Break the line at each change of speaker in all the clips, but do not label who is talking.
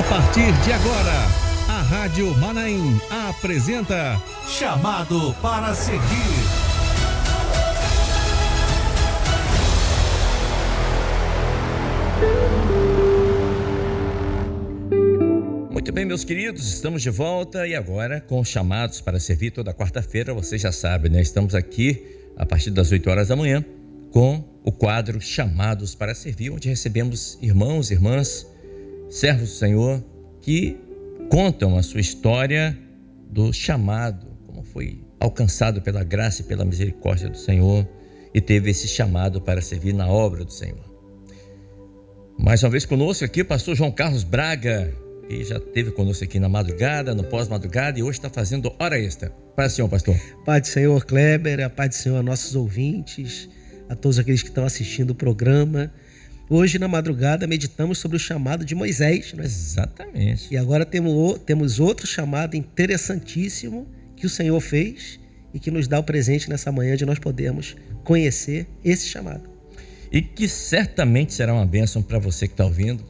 partir de agora, a Rádio Manaim apresenta Chamado para Servir.
Muito bem, meus queridos, estamos de volta e agora com Chamados para Servir. Toda quarta-feira, você já sabe, né? Estamos aqui a partir das 8 horas da manhã com o quadro Chamados para Servir, onde recebemos irmãos e irmãs, servos do Senhor, que contam a sua história do chamado, como foi alcançado pela graça e pela misericórdia do Senhor e teve esse chamado para servir na obra do Senhor. Mais uma vez conosco aqui o pastor João Carlos Braga, que já esteve conosco aqui na madrugada, no pós-madrugada e hoje está fazendo hora extra. Paz do Senhor, pastor.
Paz do Senhor, Kleber, a paz do Senhor a nossos ouvintes, a todos aqueles que estão assistindo o programa. Hoje, na madrugada, meditamos sobre o chamado de Moisés, né?
Exatamente.
E agora temos outro chamado interessantíssimo que o Senhor fez e que nos dá o presente nessa manhã de nós podermos conhecer esse chamado.
E que certamente será uma bênção para você que está ouvindo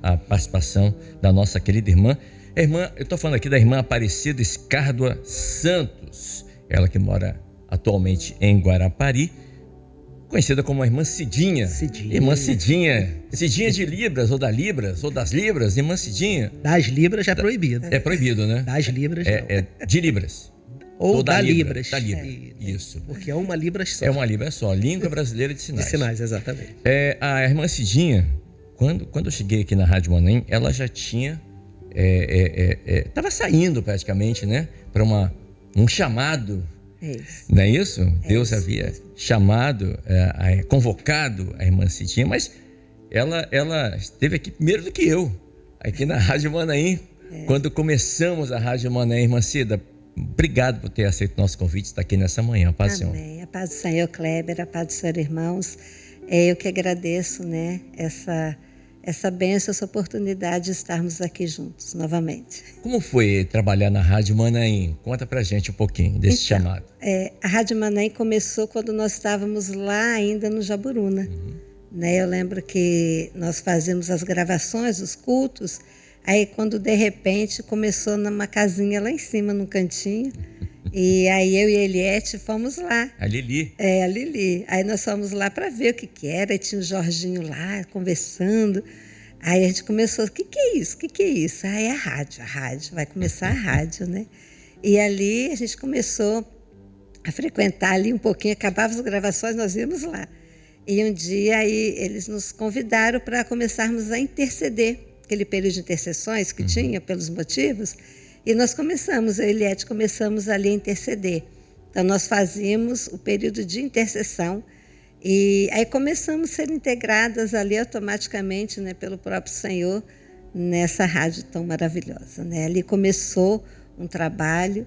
a participação da nossa querida irmã. Eu estou falando aqui da irmã Aparecida Escárdua Santos, ela que mora atualmente em Guarapari, conhecida como a irmã Cidinha. Irmã Cidinha. Cidinha de Libras, ou da Libras, ou das Libras, irmã Cidinha.
Das Libras já é proibido.
É proibido, né?
Das Libras não.
É de Libras.
Ou da Libras.
Da Libra, isso.
Porque é uma Libra só.
É uma Libra só, Língua Brasileira de Sinais.
De sinais, exatamente.
A irmã Cidinha, quando eu cheguei aqui na Rádio Manaim, ela já tinha, estava saindo praticamente, né? Para um chamado.
É isso.
Não é isso? Deus havia chamado, convocado a irmã Cidinha, mas ela esteve aqui primeiro do que eu, aqui na Rádio Manaim, quando começamos a Rádio Manaim. Irmã Cida, obrigado por ter aceito o nosso convite, estar aqui nessa manhã. A paz do Senhor.
Amém. A paz do Senhor, Kleber, a paz do Senhor, irmãos. Eu que agradeço, né, essa bênção, essa oportunidade de estarmos aqui juntos novamente.
Como foi trabalhar na Rádio Manaim? Conta pra gente um pouquinho desse chamado.
A Rádio Manaim começou quando nós estávamos lá ainda no Jaburuna. Né? Eu lembro que nós fazíamos as gravações, os cultos, aí quando de repente começou numa casinha lá em cima, num cantinho, e aí eu e a Eliette fomos lá.
A Lili.
A Lili. Aí nós fomos lá para ver o que era, e tinha o Jorginho lá conversando. Aí a gente começou, o que é isso? O que é isso? Aí é a rádio, vai começar a rádio, né? E ali a gente começou a frequentar ali um pouquinho, acabava as gravações, nós íamos lá. E um dia aí eles nos convidaram para começarmos a interceder, aquele período de intercessões que tinha, pelos motivos, e nós começamos, eu e a Eliette começamos ali a interceder. Então nós fazíamos o período de intercessão e aí começamos a ser integradas ali automaticamente, né, pelo próprio Senhor nessa rádio tão maravilhosa, né? Ali começou um trabalho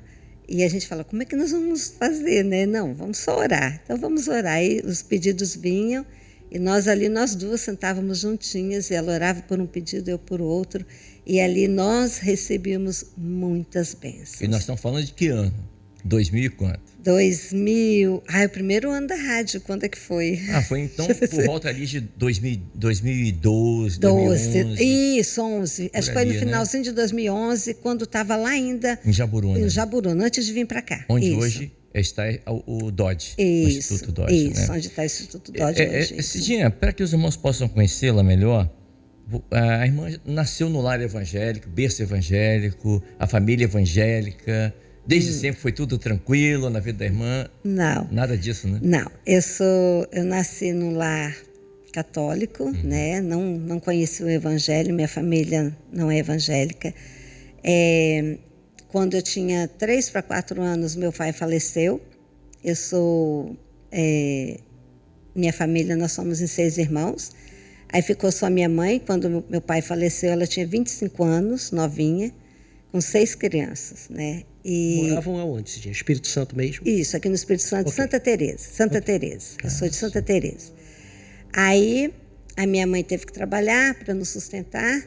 e a gente fala, como é que nós vamos fazer, né? Não, vamos só orar. Então vamos orar. E os pedidos vinham e nós duas sentávamos juntinhas e ela orava por um pedido, eu por outro. E ali nós recebíamos muitas bênçãos.
E nós estamos falando de que ano? 2000 e quanto?
2000. O primeiro ano da rádio, quando é que foi?
Foi então por volta ali de 2012, 2011.
Isso, 11. Acho que foi no finalzinho, né, de 2011, quando estava lá ainda
em Jaburuna.
Antes de vir para cá.
Onde hoje está o DOD, o Instituto DOD.
Isso,
né?
Onde está o Instituto DOD hoje.
Cidinha, para que os irmãos possam conhecê-la melhor, a irmã nasceu no lar evangélico, berço evangélico, a família evangélica. Desde sempre foi tudo tranquilo na vida da irmã?
Não.
Nada disso, né?
Não. Eu nasci num lar católico, né? Não conheci o evangelho, minha família não é evangélica. Quando eu tinha 3 para 4 anos, meu pai faleceu. Minha família, nós somos em 6 irmãos. Aí ficou só minha mãe. Quando meu pai faleceu, ela tinha 25 anos, novinha, com 6 crianças, né?
Moravam aonde, Cidinha? Espírito Santo mesmo?
Isso, aqui no Espírito Santo, okay. Santa Teresa. Eu sou de Santa Teresa. Aí a minha mãe teve que trabalhar para nos sustentar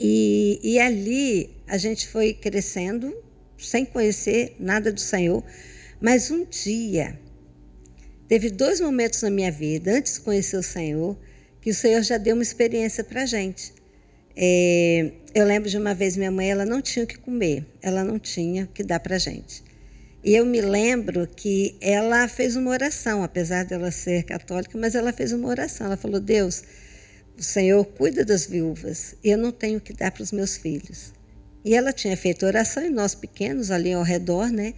e ali a gente foi crescendo sem conhecer nada do Senhor. Mas um dia, teve 2 momentos na minha vida, antes de conhecer o Senhor, que o Senhor já deu uma experiência para a gente. Eu lembro de uma vez minha mãe, ela não tinha o que comer, ela não tinha o que dar para gente. E eu me lembro que ela fez uma oração, apesar dela ser católica, mas ela fez uma oração. Ela falou: Deus, o Senhor cuida das viúvas, eu não tenho o que dar para os meus filhos. E ela tinha feito oração e nós pequenos ali ao redor, né?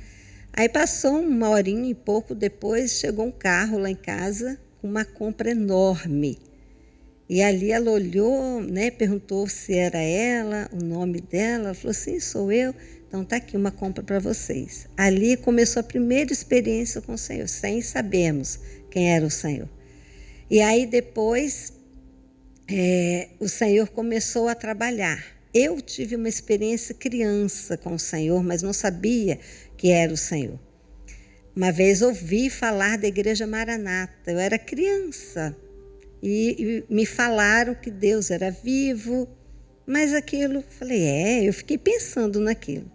Aí passou uma horinha e pouco depois, chegou um carro lá em casa com uma compra enorme. E ali ela olhou, né, perguntou se era ela, o nome dela. Ela falou: sim, sou eu. Então está aqui uma compra para vocês. Ali começou a primeira experiência com o Senhor, sem sabermos quem era o Senhor. E aí depois o Senhor começou a trabalhar. Eu tive uma experiência criança com o Senhor, mas não sabia que era o Senhor. Uma vez ouvi falar da Igreja Maranata. Eu era criança e me falaram que Deus era vivo, mas aquilo, falei, eu fiquei pensando naquilo.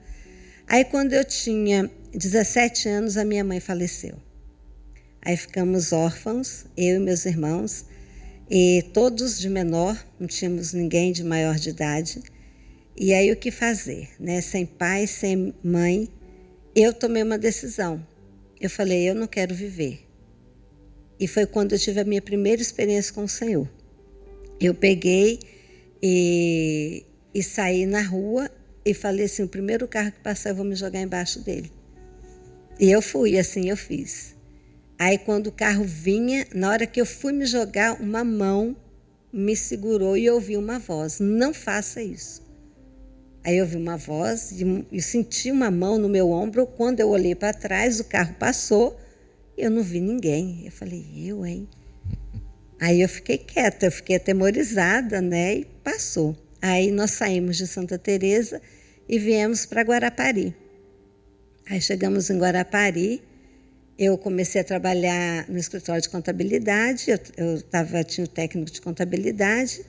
Aí quando eu tinha 17 anos, a minha mãe faleceu. Aí ficamos órfãos, eu e meus irmãos, e todos de menor, não tínhamos ninguém de maior de idade. E aí o que fazer, né? Sem pai, sem mãe, eu tomei uma decisão. Eu falei, eu não quero viver. E foi quando eu tive a minha primeira experiência com o Senhor. Eu peguei e saí na rua e falei assim, o primeiro carro que passar eu vou me jogar embaixo dele. E eu fui, assim eu fiz. Aí quando o carro vinha, na hora que eu fui me jogar, uma mão me segurou e eu ouvi uma voz, não faça isso. Aí eu ouvi uma voz e senti uma mão no meu ombro. Quando eu olhei para trás, o carro passou e eu não vi ninguém. Eu falei, hein? Aí eu fiquei quieta, eu fiquei atemorizada, né? E passou. Aí nós saímos de Santa Teresa e viemos para Guarapari. Aí chegamos em Guarapari, eu comecei a trabalhar no escritório de contabilidade, eu tinha o técnico de contabilidade,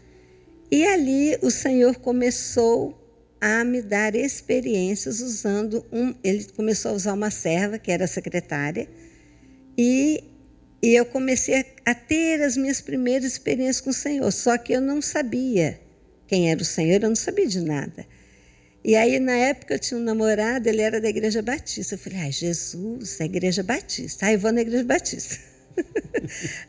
e ali o Senhor começou a me dar experiências usando ele começou a usar uma serva, que era a secretária, e eu comecei a ter as minhas primeiras experiências com o Senhor, só que eu não sabia quem era o Senhor, eu não sabia de nada. E aí, na época, eu tinha um namorado, ele era da Igreja Batista. Eu falei, Jesus, é Igreja Batista. Eu vou na Igreja Batista.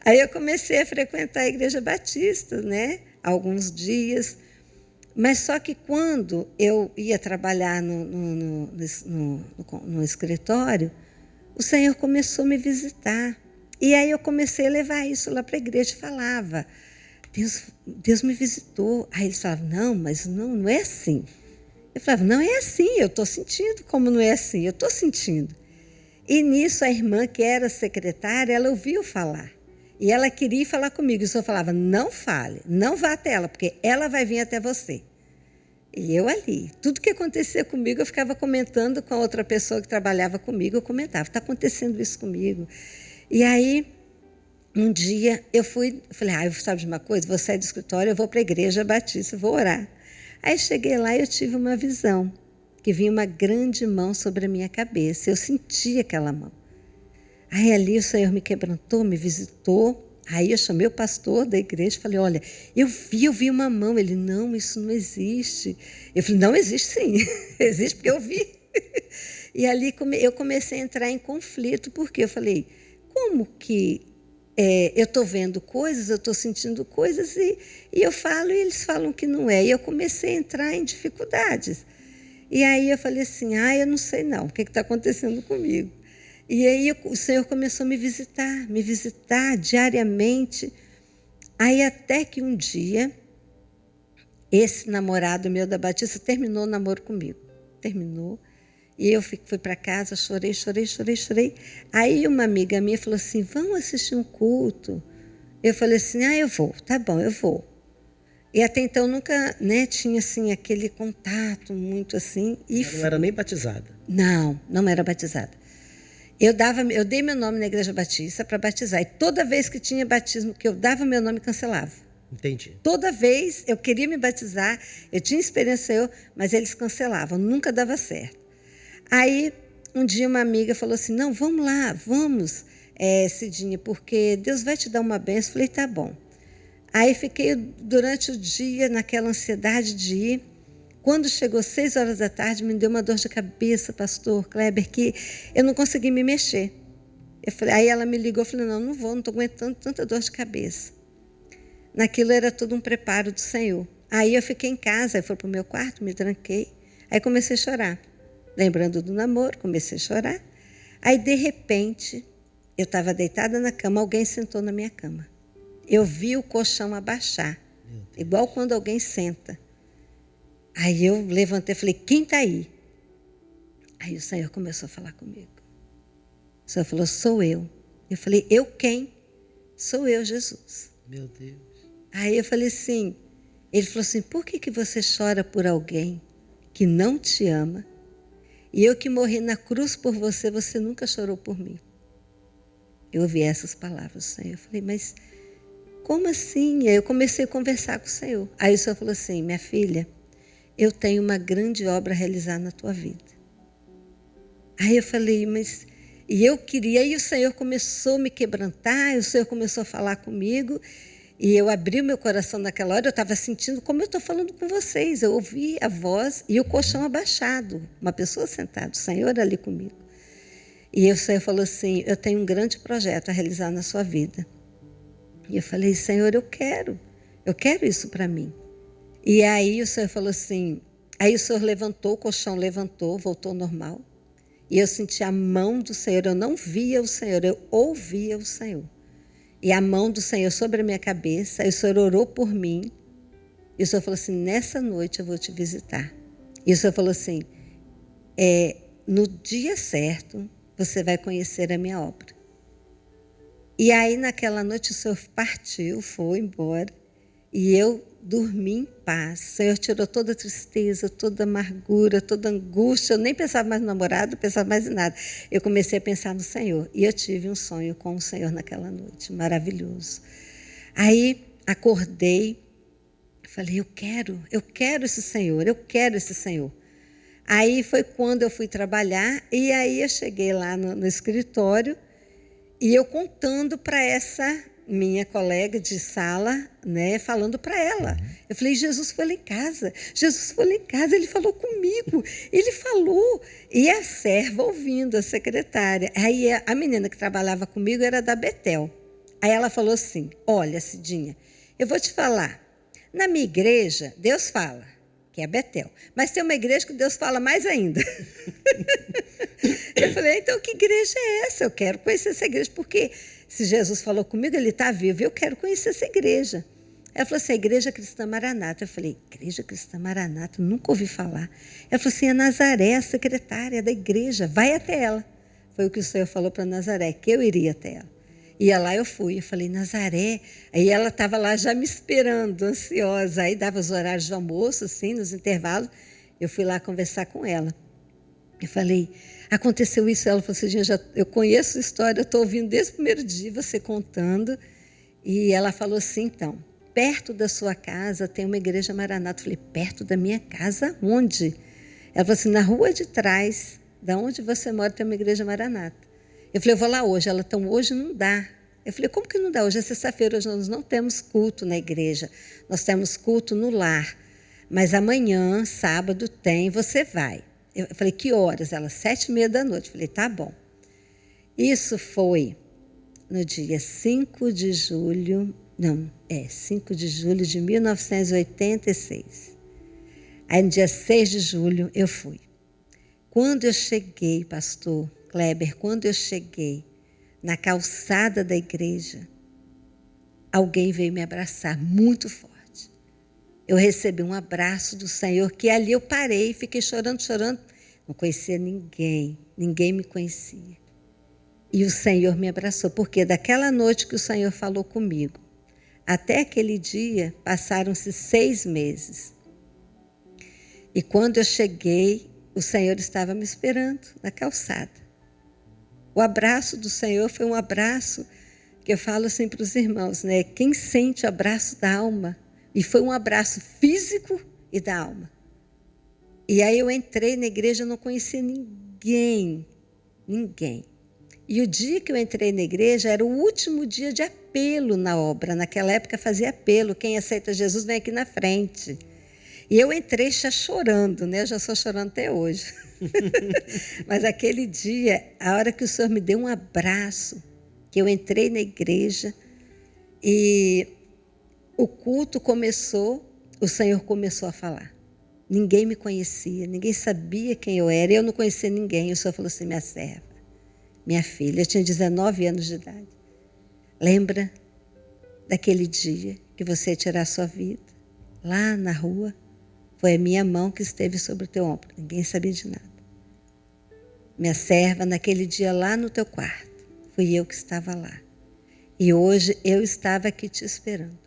Aí eu comecei a frequentar a Igreja Batista, né? Alguns dias. Mas só que quando eu ia trabalhar no escritório, o Senhor começou a me visitar. E aí eu comecei a levar isso lá para a igreja e falava, Deus me visitou. Aí eles falavam, não, mas não é assim. Eu falava, não é assim, eu estou sentindo. Como não é assim? Eu estou sentindo. E nisso a irmã, que era secretária, ela ouviu falar. E ela queria falar comigo. E o senhor falava, não fale, não vá até ela, porque ela vai vir até você. E eu ali, tudo que acontecia comigo, eu ficava comentando com a outra pessoa que trabalhava comigo. Eu comentava, está acontecendo isso comigo. E aí, um dia, eu falei, sabe de uma coisa? Vou sair do escritório, eu vou para a Igreja Batista, vou orar. Aí cheguei lá e eu tive uma visão, que vinha uma grande mão sobre a minha cabeça. Eu senti aquela mão. Aí ali o Senhor me quebrantou, me visitou. Aí eu chamei o pastor da igreja e falei, olha, eu vi uma mão. Ele, não, isso não existe. Eu falei, não, existe sim, existe porque eu vi. E ali eu comecei a entrar em conflito, porque eu falei, como que eu estou vendo coisas, eu estou sentindo coisas e eu falo e eles falam que não é. E eu comecei a entrar em dificuldades. E aí eu falei assim, eu não sei não, o que está acontecendo comigo? E aí o Senhor começou a me visitar diariamente. Aí até que um dia, esse namorado meu da Batista terminou o namoro comigo. Terminou. E eu fui para casa, chorei. Aí uma amiga minha falou assim, vamos assistir um culto? Eu falei assim, eu vou, tá bom, eu vou. E até então nunca, né, tinha assim, aquele contato muito assim.
Não era nem batizada?
Não era batizada. Eu dei meu nome na Igreja Batista para batizar. E toda vez que tinha batismo, que eu dava meu nome, cancelava.
Entendi.
Toda vez eu queria me batizar, eu tinha experiência, mas eles cancelavam, nunca dava certo. Aí, um dia uma amiga falou assim, não, vamos lá, vamos, Cidinha, porque Deus vai te dar uma bênção. Eu falei, tá bom. Aí fiquei durante o dia naquela ansiedade de ir. Quando chegou 6 horas da tarde, me deu uma dor de cabeça, pastor Kleber, que eu não consegui me mexer. Aí ela me ligou, eu falei, não estou aguentando tanta dor de cabeça. Naquilo era tudo um preparo do Senhor. Aí eu fiquei em casa, aí fui para o meu quarto, me tranquei, aí comecei a chorar. Lembrando do namoro, comecei a chorar. Aí, de repente, eu estava deitada na cama, alguém sentou na minha cama. Eu vi o colchão abaixar, igual quando alguém senta. Aí eu levantei e falei, quem está aí? Aí o Senhor começou a falar comigo. O Senhor falou, sou eu. Eu falei, eu quem? Sou eu, Jesus.
Meu Deus.
Aí eu falei assim, ele falou assim, por que você chora por alguém que não te ama? E eu que morri na cruz por você, você nunca chorou por mim. Eu ouvi essas palavras do Senhor. Eu falei, mas como assim? Aí eu comecei a conversar com o Senhor. Aí o Senhor falou assim, minha filha, eu tenho uma grande obra a realizar na tua vida. Aí eu falei, mas... E eu queria, aí o Senhor começou a me quebrantar, o Senhor começou a falar comigo, e eu abri o meu coração naquela hora, eu estava sentindo como eu estou falando com vocês. Eu ouvi a voz e o colchão abaixado, uma pessoa sentada, o Senhor ali comigo. E o Senhor falou assim, eu tenho um grande projeto a realizar na sua vida. E eu falei, Senhor, eu quero isso para mim. E aí o Senhor falou assim, aí o Senhor levantou, o colchão levantou, voltou ao normal. E eu senti a mão do Senhor, eu não via o Senhor, eu ouvia o Senhor. E a mão do Senhor sobre a minha cabeça, aí o Senhor orou por mim. E o Senhor falou assim, nessa noite eu vou te visitar. E o Senhor falou assim, no dia certo você vai conhecer a minha obra. E aí naquela noite o Senhor partiu, foi embora. E eu dormi em paz. O Senhor tirou toda a tristeza, toda a amargura, toda a angústia. Eu nem pensava mais no namorado, não pensava mais em nada. Eu comecei a pensar no Senhor. E eu tive um sonho com o Senhor naquela noite, maravilhoso. Aí acordei, falei, eu quero esse Senhor, eu quero esse Senhor. Aí foi quando eu fui trabalhar, e aí eu cheguei lá no escritório, e eu contando para essa minha colega de sala, né, falando para ela. Eu falei, Jesus foi lá em casa, ele falou comigo, ele falou. E a serva ouvindo, a secretária. Aí a menina que trabalhava comigo era da Betel. Aí ela falou assim, olha, Cidinha, eu vou te falar, na minha igreja, Deus fala, que é a Betel, mas tem uma igreja que Deus fala mais ainda. Eu falei, então que igreja é essa? Eu quero conhecer essa igreja, porque se Jesus falou comigo, ele está vivo, eu quero conhecer essa igreja. Ela falou assim, a Igreja Cristã Maranata. Eu falei, Igreja Cristã Maranata? Nunca ouvi falar. Ela falou assim, a Nazaré, a secretária da igreja, vai até ela. Foi o que o Senhor falou para Nazaré, que eu iria até ela. E lá eu fui, eu falei, Nazaré. Aí ela estava lá já me esperando, ansiosa. Aí dava os horários do almoço, assim, nos intervalos. Eu fui lá conversar com ela. Eu falei, aconteceu isso. Ela falou assim, eu conheço a história, eu estou ouvindo desde o primeiro dia você contando. E ela falou assim, então, perto da sua casa tem uma igreja Maranata. Eu falei, perto da minha casa? Onde? Ela falou assim, na rua de trás, da onde você mora, tem uma igreja Maranata. Eu falei, eu vou lá hoje. Ela, então, hoje não dá. Eu falei, como que não dá? Hoje é sexta-feira, hoje nós não temos culto na igreja. Nós temos culto no lar. Mas amanhã, sábado, tem, você vai. Eu falei, que horas? Ela, 7h30 da noite. Eu falei, tá bom. Isso foi no dia 5 de julho, 5 de julho de 1986. Aí, no dia 6 de julho, eu fui. Quando eu cheguei, pastor Kleber, quando eu cheguei na calçada da igreja, alguém veio me abraçar muito forte. Eu recebi um abraço do Senhor, que ali eu parei, fiquei chorando. Não conhecia ninguém, ninguém me conhecia. E o Senhor me abraçou, porque daquela noite que o Senhor falou comigo, até aquele dia, passaram-se 6 meses. E quando eu cheguei, o Senhor estava me esperando na calçada. O abraço do Senhor foi um abraço que eu falo assim para os irmãos, né? Quem sente o abraço da alma? E foi um abraço físico e da alma. E aí eu entrei na igreja, não conhecia ninguém. E o dia que eu entrei na igreja era o último dia de apelo na obra. Naquela época fazia apelo. Quem aceita Jesus vem aqui na frente. E eu entrei já chorando, né? Eu já estou chorando até hoje. Mas aquele dia, a hora que o Senhor me deu um abraço, que eu entrei na igreja e o culto começou, o Senhor começou a falar. Ninguém me conhecia, ninguém sabia quem eu era, eu não conhecia ninguém. O Senhor falou assim: minha serva, minha filha, eu tinha 19 anos de idade. Lembra daquele dia que você ia tirar a sua vida? Lá na rua, foi a minha mão que esteve sobre o teu ombro. Ninguém sabia de nada. Minha serva, naquele dia lá no teu quarto, fui eu que estava lá. E hoje eu estava aqui te esperando.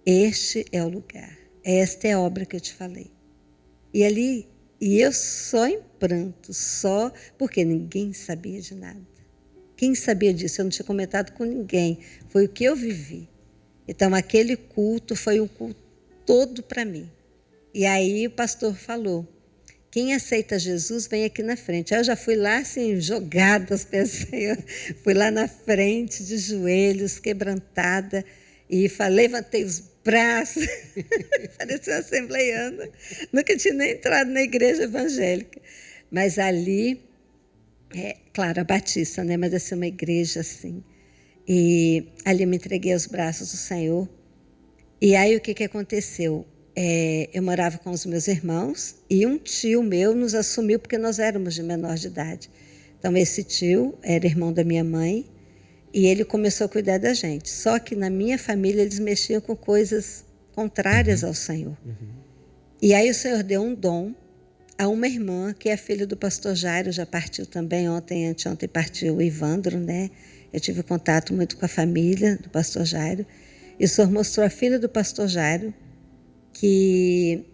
Este é o lugar. Esta é a obra que eu te falei. E ali, e eu só em pranto, só porque ninguém sabia de nada. Quem sabia disso? Eu não tinha comentado com ninguém. Foi o que eu vivi. Então, aquele culto foi um culto todo para mim. E aí o pastor falou: quem aceita Jesus vem aqui na frente. Aí eu já fui lá assim, jogada aos pés do Senhor. Fui lá na frente, de joelhos, quebrantada. E levantei os braços. Parecia uma assembleiana. Nunca tinha nem entrado na igreja evangélica. Mas ali, claro, a Batista, né? Mas assim, uma igreja assim. E ali eu me entreguei aos braços do Senhor. E aí o que aconteceu? Eu morava com os meus irmãos e um tio meu nos assumiu porque nós éramos de menor de idade. Então esse tio era irmão da minha mãe e ele começou a cuidar da gente. Só que na minha família eles mexiam com coisas contrárias ao Senhor. E aí o Senhor deu um dom a uma irmã que é filha do pastor Jairo, já partiu também anteontem partiu o Ivandro, né? Eu tive contato muito com a família do pastor Jairo. E o Senhor mostrou a filha do pastor Jairo que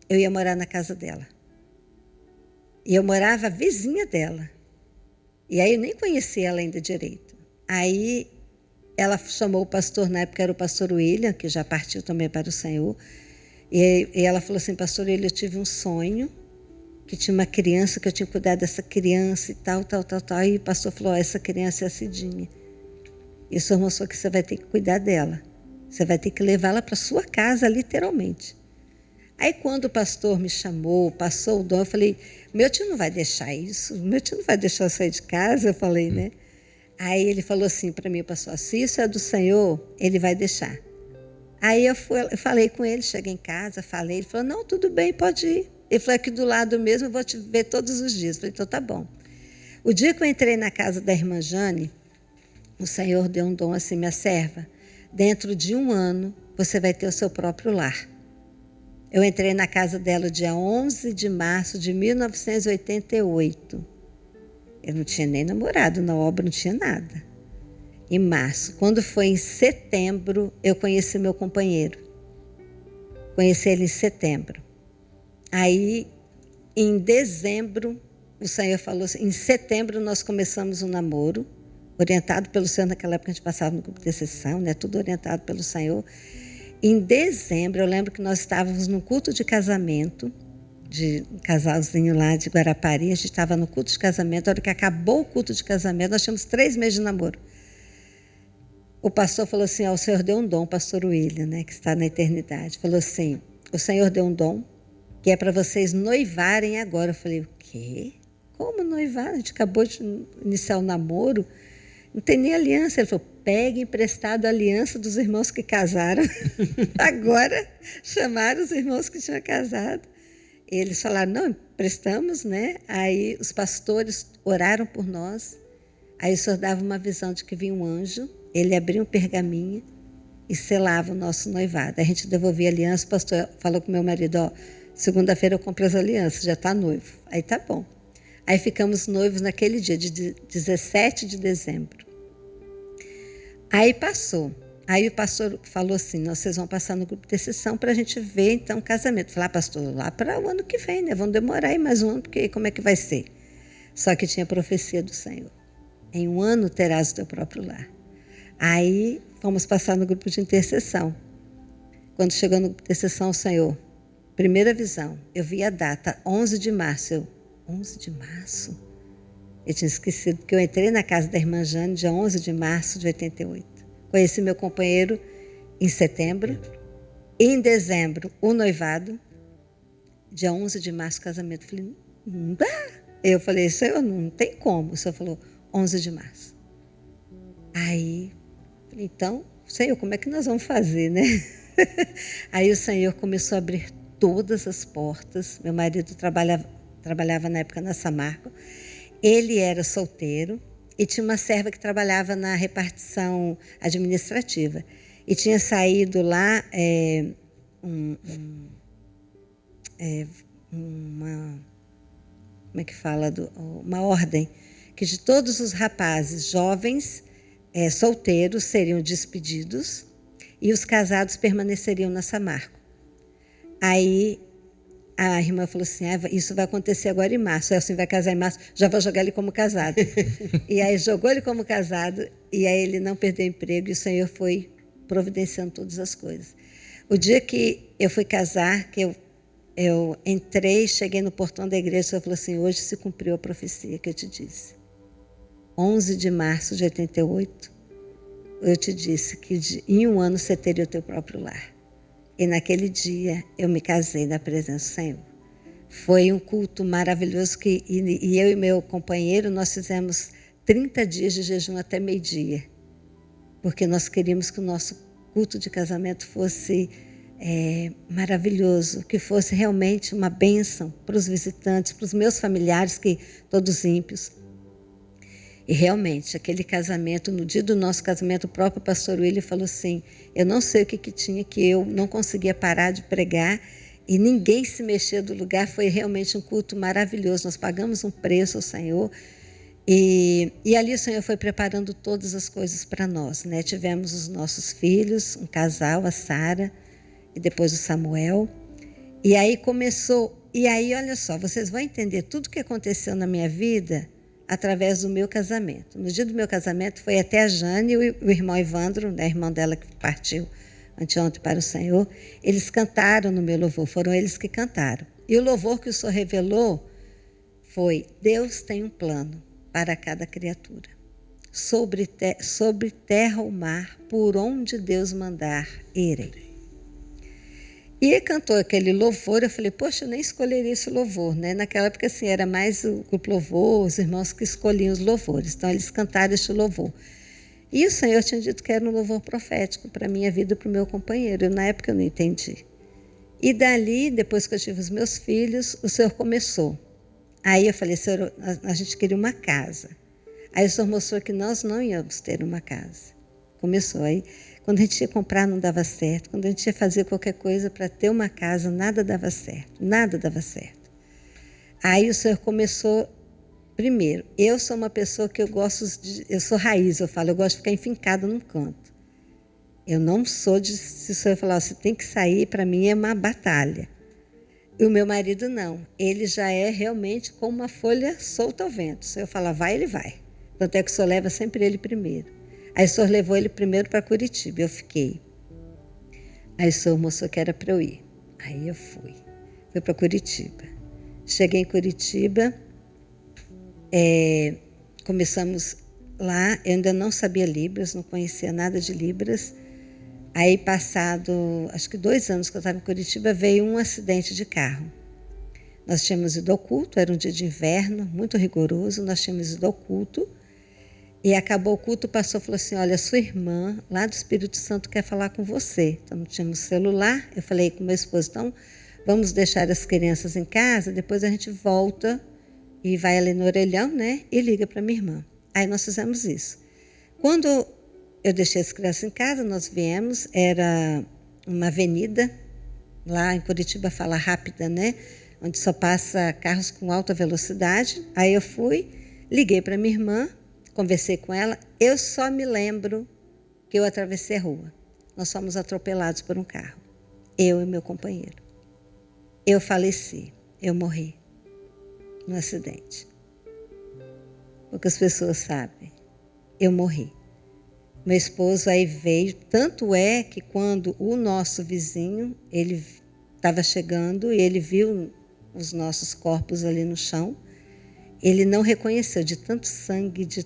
eu ia morar na casa dela. E eu morava vizinha dela. E aí eu nem conhecia ela ainda direito. Aí ela chamou o pastor, na época era o pastor William, que já partiu também para o Senhor. E ela falou assim: pastor William, eu tive um sonho que tinha uma criança, que eu tinha cuidado dessa criança e tal. E o pastor falou: essa criança é a Cidinha. E o Senhor mostrou que você vai ter que cuidar dela. Você vai ter que levá-la para sua casa, literalmente. Aí, quando o pastor me chamou, passou o dom, eu falei: meu tio não vai deixar isso, meu tio não vai deixar eu sair de casa, eu falei, né? Aí ele falou assim para mim, pastor: se isso é do Senhor, ele vai deixar. Aí eu falei com ele, cheguei em casa, falei, ele falou: não, tudo bem, pode ir. Ele falou: aqui do lado mesmo, eu vou te ver todos os dias. Eu falei: então tá bom. O dia que eu entrei na casa da irmã Jane, o Senhor deu um dom assim: minha serva, dentro de 1 ano, você vai ter o seu próprio lar. Eu entrei na casa dela dia 11 de março de 1988. Eu não tinha nem namorado na obra, não tinha nada. Em março. Quando foi em setembro, eu conheci meu companheiro. Conheci ele em setembro. Aí, em dezembro, o Senhor falou assim, em setembro nós começamos um namoro, orientado pelo Senhor. Naquela época a gente passava no grupo de intercessão, né? Tudo orientado pelo Senhor. Em dezembro, eu lembro que nós estávamos num culto de casamento, de um casalzinho lá de Guarapari. A gente estava no culto de casamento. A hora que acabou o culto de casamento, nós tínhamos 3 meses de namoro. O pastor falou assim: o Senhor deu um dom, o pastor William, né, que está na eternidade. Falou assim: o Senhor deu um dom que é para vocês noivarem agora. Eu falei: o quê? Como noivar? A gente acabou de iniciar o namoro. Não tem nem aliança. Ele falou: pegue emprestado a aliança dos irmãos que casaram. Agora chamaram os irmãos que tinham casado. Eles falaram: não, emprestamos, né? Aí os pastores oraram por nós. Aí o Senhor dava uma visão de que vinha um anjo. Ele abria um pergaminho e selava o nosso noivado. A gente devolvia a aliança. O pastor falou com meu marido: ó, segunda-feira eu compro as alianças, já está noivo. Aí tá bom. Aí ficamos noivos naquele dia, de 17 de dezembro. Aí passou. Aí o pastor falou assim: vocês vão passar no grupo de intercessão para a gente ver, então, o casamento. Eu falei: pastor, lá para o ano que vem, né? Vamos demorar aí mais um ano, porque como é que vai ser? Só que tinha profecia do Senhor: em 1 ano terás o teu próprio lar. Aí fomos passar no grupo de intercessão. Quando chegou no grupo de intercessão, o Senhor, primeira visão, eu vi a data, 11 de março. Eu, 11 de março? Eu tinha esquecido, porque eu entrei na casa da irmã Jane dia 11 de março de 88. Conheci meu companheiro em setembro. Em dezembro, o noivado. Dia 11 de março, o casamento. Eu falei, não dá. Eu falei, Senhor, não tem como. O Senhor falou, 11 de março. Aí, falei, então, Senhor, como é que nós vamos fazer, né? Aí o Senhor começou a abrir todas as portas. Meu marido trabalhava na época na Samarco. Ele era solteiro e tinha uma serva que trabalhava na repartição administrativa. E tinha saído lá como é que fala? Uma ordem que de todos os rapazes jovens, solteiros, seriam despedidos e os casados permaneceriam na Samarco. Aí a irmã falou assim, isso vai acontecer agora em março. Aí assim, vai casar em março, já vou jogar ele como casado. E aí jogou ele como casado, e aí ele não perdeu emprego, e o Senhor foi providenciando todas as coisas. O dia que eu fui casar, que eu entrei, cheguei no portão da igreja, o Senhor falou assim, hoje se cumpriu a profecia que eu te disse. 11 de março de 88, eu te disse que em um ano você teria o teu próprio lar. E naquele dia eu me casei na presença do Senhor. Foi um culto maravilhoso e eu e meu companheiro, nós fizemos 30 dias de jejum até meio-dia. Porque nós queríamos que o nosso culto de casamento fosse maravilhoso, que fosse realmente uma bênção para os visitantes, para os meus familiares, que todos ímpios. E realmente, aquele casamento, no dia do nosso casamento, o próprio pastor William falou assim, eu não sei o que tinha, que eu não conseguia parar de pregar e ninguém se mexia do lugar. Foi realmente um culto maravilhoso. Nós pagamos um preço ao Senhor e ali o Senhor foi preparando todas as coisas para nós, né? Tivemos os nossos filhos, um casal, a Sara e depois o Samuel. E aí começou, e aí olha só, vocês vão entender tudo o que aconteceu na minha vida através do meu casamento. No dia do meu casamento foi até a Jane e o irmão Evandro, né, irmão dela que partiu anteontem para o Senhor, eles cantaram no meu louvor, foram eles que cantaram. E o louvor que o Senhor revelou foi, Deus tem um plano para cada criatura. Sobre terra ou mar, por onde Deus mandar, irei. E cantou aquele louvor, eu falei, poxa, eu nem escolheria esse louvor, né? Naquela época, assim, era mais o grupo louvor, os irmãos que escolhiam os louvores. Então, eles cantaram este louvor. E o Senhor tinha dito que era um louvor profético para a minha vida e para o meu companheiro. Na época, eu não entendi. E dali, depois que eu tive os meus filhos, o Senhor começou. Aí eu falei, Senhor, a gente queria uma casa. Aí o Senhor mostrou que nós não íamos ter uma casa. Começou aí. Quando a gente ia comprar, não dava certo. Quando a gente ia fazer qualquer coisa para ter uma casa, nada dava certo. Nada dava certo. Aí o Senhor começou, primeiro, eu sou uma pessoa que eu sou raiz, eu gosto de ficar enfincada num canto. Eu não sou se o Senhor falar, você tem que sair, para mim é uma batalha. E o meu marido não. Ele já é realmente como uma folha solta ao vento. Se eu falar, vai, ele vai. Tanto é que o Senhor leva sempre ele primeiro. Aí o Senhor levou ele primeiro para Curitiba, eu fiquei. Aí o Senhor mostrou que era para eu ir. Aí eu fui. Fui para Curitiba. Cheguei em Curitiba, começamos lá, eu ainda não sabia Libras, não conhecia nada de Libras. Aí passado, acho que 2 anos que eu estava em Curitiba, veio um acidente de carro. Nós tínhamos ido ao culto, era um dia de inverno, muito rigoroso, nós tínhamos ido ao culto. E acabou o culto, o pastor falou assim, olha, sua irmã lá do Espírito Santo quer falar com você. Então, não tínhamos celular. Eu falei com meu esposo, então, vamos deixar as crianças em casa, depois a gente volta e vai ali no orelhão, né? E liga para minha irmã. Aí nós fizemos isso. Quando eu deixei as crianças em casa, nós viemos, era uma avenida, lá em Curitiba fala rápida, né? Onde só passa carros com alta velocidade. Aí eu fui, liguei para minha irmã, conversei com ela, eu só me lembro que eu atravessei a rua. Nós fomos atropelados por um carro, eu e meu companheiro. Eu faleci, eu morri no acidente. Poucas pessoas sabem, eu morri. Meu esposo aí veio, tanto é que quando o nosso vizinho, ele estava chegando e ele viu os nossos corpos ali no chão, ele não reconheceu de tanto sangue, de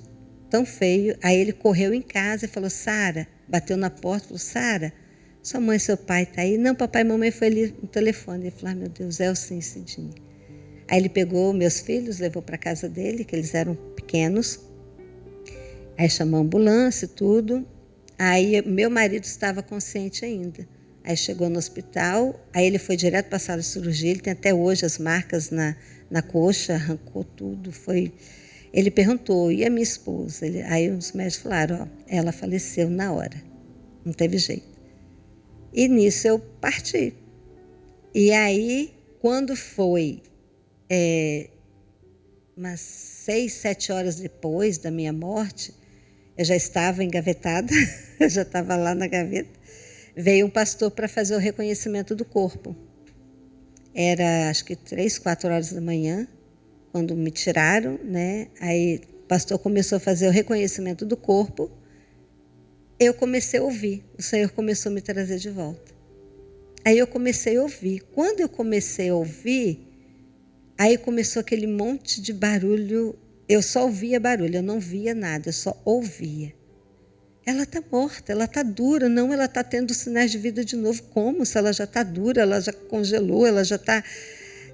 tão feio. Aí ele correu em casa e falou, Sara, bateu na porta, falou, Sara, sua mãe e seu pai tá aí? Não, papai e mamãe foi ali no telefone. Ele falou, meu Deus, é o sim, Cidinha. Aí ele pegou meus filhos, levou para casa dele, que eles eram pequenos. Aí chamou a ambulância e tudo. Aí meu marido estava consciente ainda. Aí chegou no hospital, aí ele foi direto para a sala de cirurgia, ele tem até hoje as marcas na coxa, arrancou tudo. Ele perguntou, e a minha esposa? Aí os médicos falaram, ela faleceu na hora, não teve jeito. E nisso eu parti. E aí, quando foi umas 6, 7 horas depois da minha morte, eu já estava engavetada, eu já estava lá na gaveta, veio um pastor para fazer o reconhecimento do corpo. Era, acho que 3, 4 horas da manhã, quando me tiraram, né? Aí o pastor começou a fazer o reconhecimento do corpo. Eu comecei a ouvir, o Senhor começou a me trazer de volta. Aí eu comecei a ouvir. Quando eu comecei a ouvir, aí começou aquele monte de barulho. Eu só ouvia barulho, eu não via nada, eu só ouvia. Ela está morta, ela está dura. Não, ela está tendo sinais de vida de novo. Como? Se ela já está dura, ela já congelou, ela já está...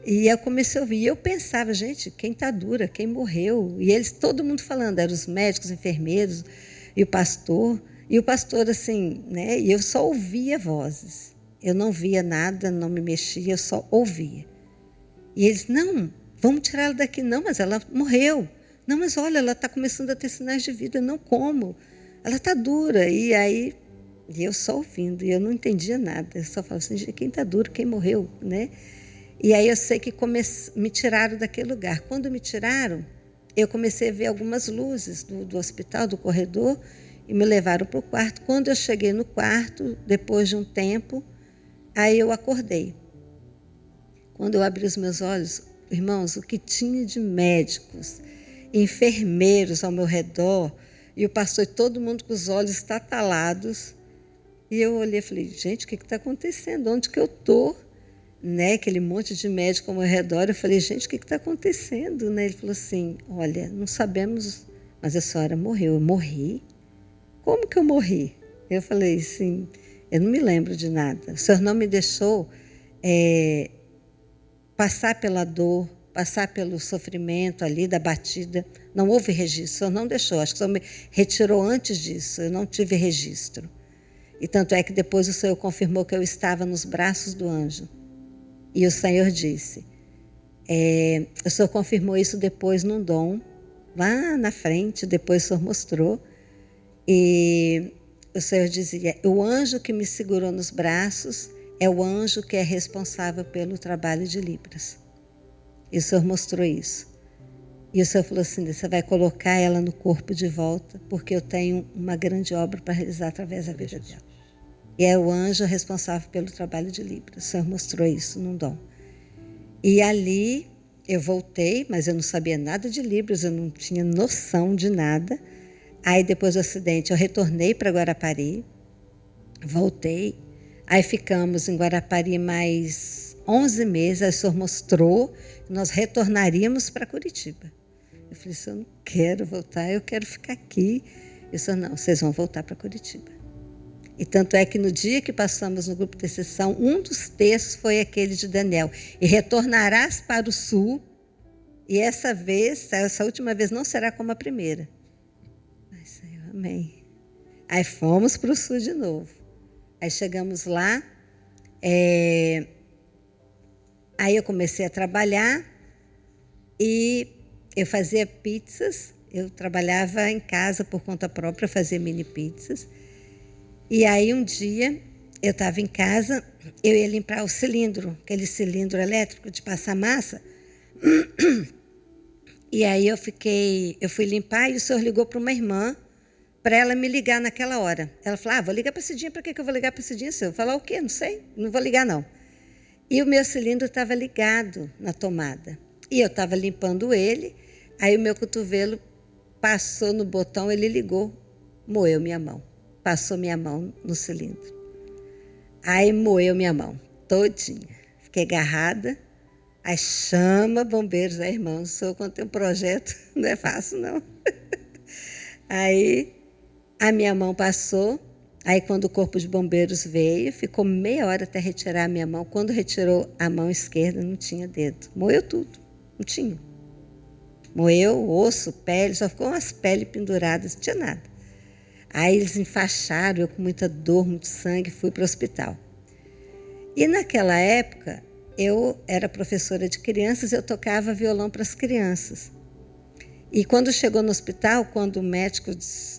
E eu comecei a ouvir. E eu pensava, gente, quem está dura? Quem morreu? E eles, todo mundo falando, eram os médicos, enfermeiros e o pastor. E o pastor, assim, né? E eu só ouvia vozes. Eu não via nada, não me mexia, eu só ouvia. E eles, não, vamos tirar ela daqui. Não, mas ela morreu. Não, mas olha, ela está começando a ter sinais de vida. Não, como? Ela está dura. E aí, eu só ouvindo, e eu não entendia nada. Eu só falava assim, quem está duro, quem morreu, né? E aí eu sei que me tiraram daquele lugar. Quando me tiraram, eu comecei a ver algumas luzes do hospital, do corredor, e me levaram para o quarto. Quando eu cheguei no quarto, depois de um tempo, aí eu acordei. Quando eu abri os meus olhos, irmãos, o que tinha de médicos, enfermeiros ao meu redor, e o pastor e todo mundo com os olhos estatalados. E eu olhei e falei, gente, o que está acontecendo? Onde que eu estou? Né? Aquele monte de médico ao meu redor. Eu falei, gente, o que está acontecendo? Né? Ele falou assim, olha, não sabemos, mas a senhora morreu. Eu morri? Como que eu morri? Eu falei assim, eu não me lembro de nada. O senhor não me deixou passar pela dor, passar pelo sofrimento ali da batida. Não houve registro, o senhor não deixou. Acho que o senhor me retirou antes disso, eu não tive registro. E tanto é que depois o Senhor confirmou que eu estava nos braços do anjo. E o Senhor disse, o Senhor confirmou isso depois num dom, lá na frente, depois o Senhor mostrou. E o Senhor dizia, o anjo que me segurou nos braços é o anjo que é responsável pelo trabalho de Libras. E o Senhor mostrou isso. E o Senhor falou assim, você vai colocar ela no corpo de volta, porque eu tenho uma grande obra para realizar através da vida dela. E é o anjo responsável pelo trabalho de Libras. O Senhor mostrou isso num dom. E ali eu voltei, mas eu não sabia nada de Libras, eu não tinha noção de nada. Aí depois do acidente eu retornei para Guarapari, voltei. Aí ficamos em Guarapari mais 11 meses, aí o Senhor mostrou que nós retornaríamos para Curitiba. Eu falei, eu não quero voltar, eu quero ficar aqui. Eu disse, não, vocês vão voltar para Curitiba. E tanto é que no dia que passamos no grupo de intercessão, um dos textos foi aquele de Daniel. E retornarás para o sul, e essa última vez não será como a primeira. Ai, Senhor, amém. Aí fomos para o sul de novo. Aí chegamos lá, aí eu comecei a trabalhar e eu fazia pizzas. Eu trabalhava em casa por conta própria, fazia mini pizzas. E aí um dia eu estava em casa, eu ia limpar o cilindro, aquele cilindro elétrico de passar massa. E aí eu fui limpar e o Senhor ligou para uma irmã para ela me ligar naquela hora. Ela falou, vou ligar para a Cidinha, para que eu vou ligar para a Cidinha? Eu vou falar o quê? Não sei, não vou ligar não. E o meu cilindro estava ligado na tomada. E eu estava limpando ele, aí o meu cotovelo passou no botão, ele ligou, moeu minha mão. Passou minha mão no cilindro. Aí moeu minha mão todinha. Fiquei agarrada. Aí chama bombeiros, irmão, o senhor quando tem um projeto, não é fácil não. Aí a minha mão passou, Aí, quando o corpo de bombeiros veio, ficou meia hora até retirar a minha mão. Quando retirou a mão esquerda, não tinha dedo. Moeu tudo, não tinha. Moeu osso, pele, só ficou umas peles penduradas, não tinha nada. Aí eles enfaixaram, eu com muita dor, muito sangue, fui para o hospital. E naquela época, eu era professora de crianças, eu tocava violão para as crianças. E quando chegou no hospital, quando o médico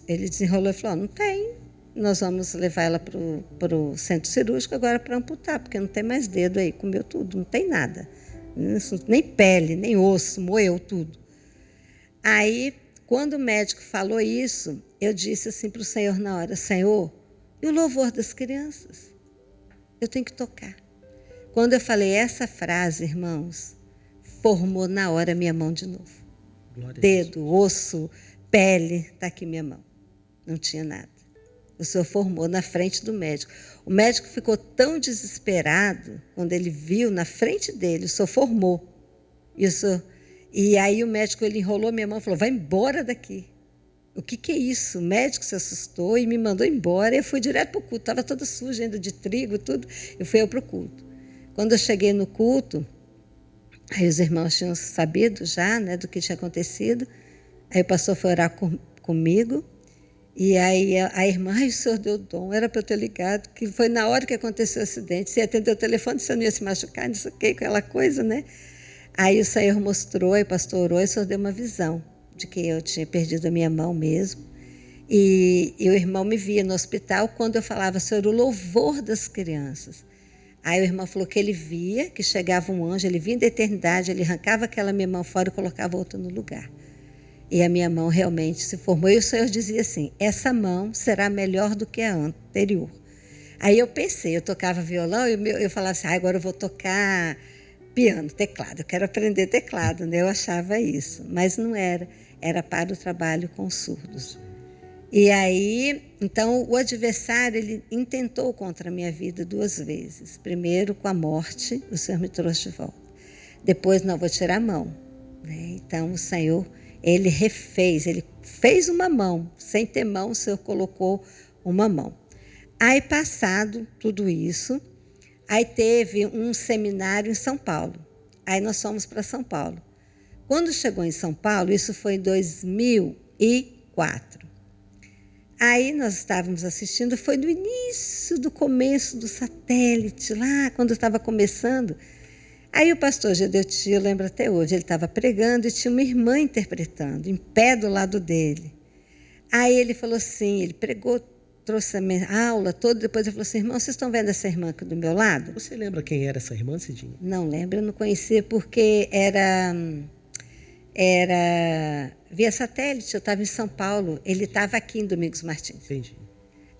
ele desenrolou e falou, não tem, nós vamos levar ela para o centro cirúrgico agora para amputar, porque não tem mais dedo aí, comeu tudo, não tem nada. Nem pele, nem osso, moeu tudo. Aí, quando o médico falou isso, eu disse assim para o Senhor na hora, Senhor, e o louvor das crianças? Eu tenho que tocar. Quando eu falei essa frase, irmãos, formou na hora minha mão de novo. Dedo, osso, pele, está aqui minha mão. Não tinha nada. O Senhor formou na frente do médico. O médico ficou tão desesperado, quando ele viu na frente dele, o Senhor formou. E aí o médico ele enrolou minha mão e falou, vai embora daqui. O que é isso? O médico se assustou e me mandou embora. Eu fui direto para o culto, estava toda suja ainda de trigo, tudo. E fui para o culto. Quando eu cheguei no culto, aí os irmãos tinham sabido já, né, do que tinha acontecido. Aí o pastor foi orar comigo. E aí a irmã, o senhor deu dom, era para eu ter ligado, que foi na hora que aconteceu o acidente. Você ia atender o telefone, você não ia se machucar, não sei o que, aquela coisa, né? Aí o Senhor mostrou, aí o pastor orou, e o Senhor deu uma visão de que eu tinha perdido a minha mão mesmo. E o irmão me via no hospital quando eu falava, Senhor, o louvor das crianças. Aí o irmão falou que ele via, que chegava um anjo, ele vinha da eternidade, ele arrancava aquela minha mão fora e colocava outra no lugar. E a minha mão realmente se formou. E o Senhor dizia assim, essa mão será melhor do que a anterior. Aí eu pensei, eu tocava violão e eu falava assim, agora eu vou tocar piano, teclado, eu quero aprender teclado, né? Eu achava isso, mas não era, era para o trabalho com surdos. E aí, então, o adversário, ele intentou contra a minha vida 2 vezes. Primeiro, com a morte, o Senhor me trouxe de volta. Depois, não, vou tirar a mão, né? Então, o Senhor, ele refez, ele fez uma mão, sem ter mão, o Senhor colocou uma mão. Aí, passado tudo isso, aí teve um seminário em São Paulo. Aí nós fomos para São Paulo. Quando chegou em São Paulo, isso foi em 2004. Aí nós estávamos assistindo, foi no início do começo do satélite, lá quando estava começando. Aí o pastor Gedeuti, eu lembro até hoje, ele estava pregando e tinha uma irmã interpretando, em pé do lado dele. Aí ele falou assim, ele pregou, trouxe a minha aula toda, depois ele falou assim, irmão, vocês estão vendo essa irmã aqui do meu lado?
Você lembra quem era essa irmã, Cidinha?
Não lembro, eu não conhecia porque era via satélite, eu estava em São Paulo, ele estava aqui em Domingos Martins.
Entendi.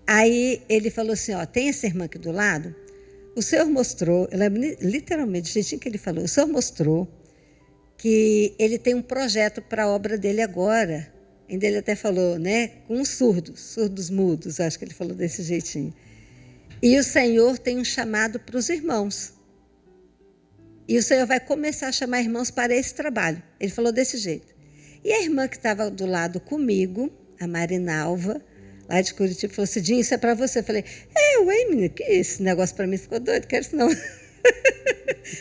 Aí ele falou assim, ó, tem essa irmã aqui do lado? O Senhor mostrou, eu lembro literalmente, do jeitinho que ele falou, o Senhor mostrou que ele tem um projeto para a obra dele agora. Ainda ele até falou, né, com surdos mudos, acho que ele falou desse jeitinho. E o Senhor tem um chamado para os irmãos. E o Senhor vai começar a chamar irmãos para esse trabalho. Ele falou desse jeito. E a irmã que estava do lado comigo, a Marinalva, lá de Curitiba, falou assim, Dinho, isso é para você. Eu falei, ué, menina, que esse negócio para mim ficou doido, quero isso não.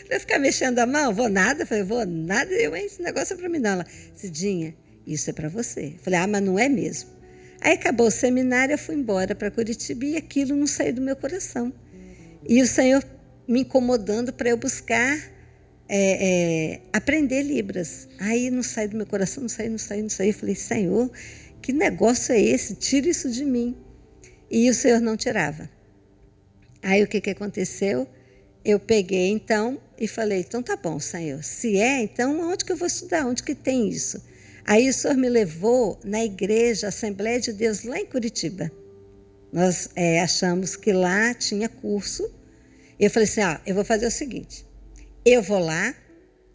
Vai ficar mexendo a mão? Vou nada. Eu falei, vou nada, esse negócio é para mim não. Ela, Cidinha, isso é para você. Eu falei, mas não é mesmo. Aí acabou o seminário, eu fui embora para Curitiba e aquilo não saiu do meu coração. E o Senhor me incomodando para eu buscar aprender Libras. Aí não saiu do meu coração, não saiu. Eu falei, Senhor, que negócio é esse? Tira isso de mim. E o Senhor não tirava. Aí o que aconteceu? Eu peguei então e falei, então tá bom, Senhor. Se é, então onde que eu vou estudar? Onde que tem isso? Aí o Senhor me levou na igreja Assembleia de Deus, lá em Curitiba. Nós achamos que lá tinha curso. Eu falei assim, eu vou fazer o seguinte, eu vou lá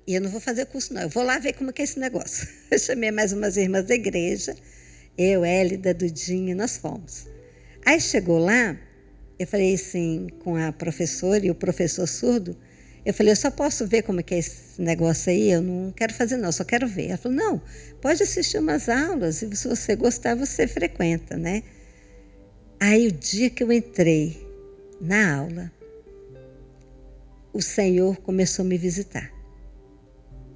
e eu não vou fazer curso não, eu vou lá ver como que é esse negócio. Eu chamei mais umas irmãs da igreja, eu, Hélida, Dudinha, nós fomos. Aí chegou lá, eu falei assim, com a professora e o professor surdo, eu falei, eu só posso ver como que é esse negócio aí, eu não quero fazer não, só quero ver. Ela falou, não, pode assistir umas aulas e se você gostar, você frequenta, né? Aí o dia que eu entrei na aula, o Senhor começou a me visitar.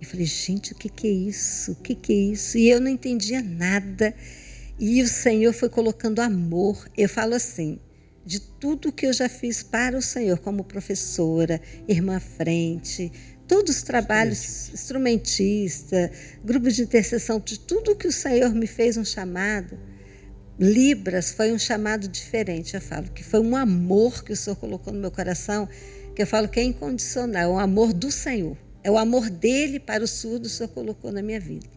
Eu falei, gente, o que é isso? O que é isso? E eu não entendia nada. E o Senhor foi colocando amor. Eu falo assim, de tudo que eu já fiz para o Senhor, como professora, irmã à frente, todos os trabalhos, instrumentista, grupo de intercessão, de tudo que o Senhor me fez um chamado. Libras foi um chamado diferente, eu falo, que foi um amor que o Senhor colocou no meu coração, que eu falo que é incondicional, é o amor do Senhor. É o amor dele para o surdo, o Senhor colocou na minha vida.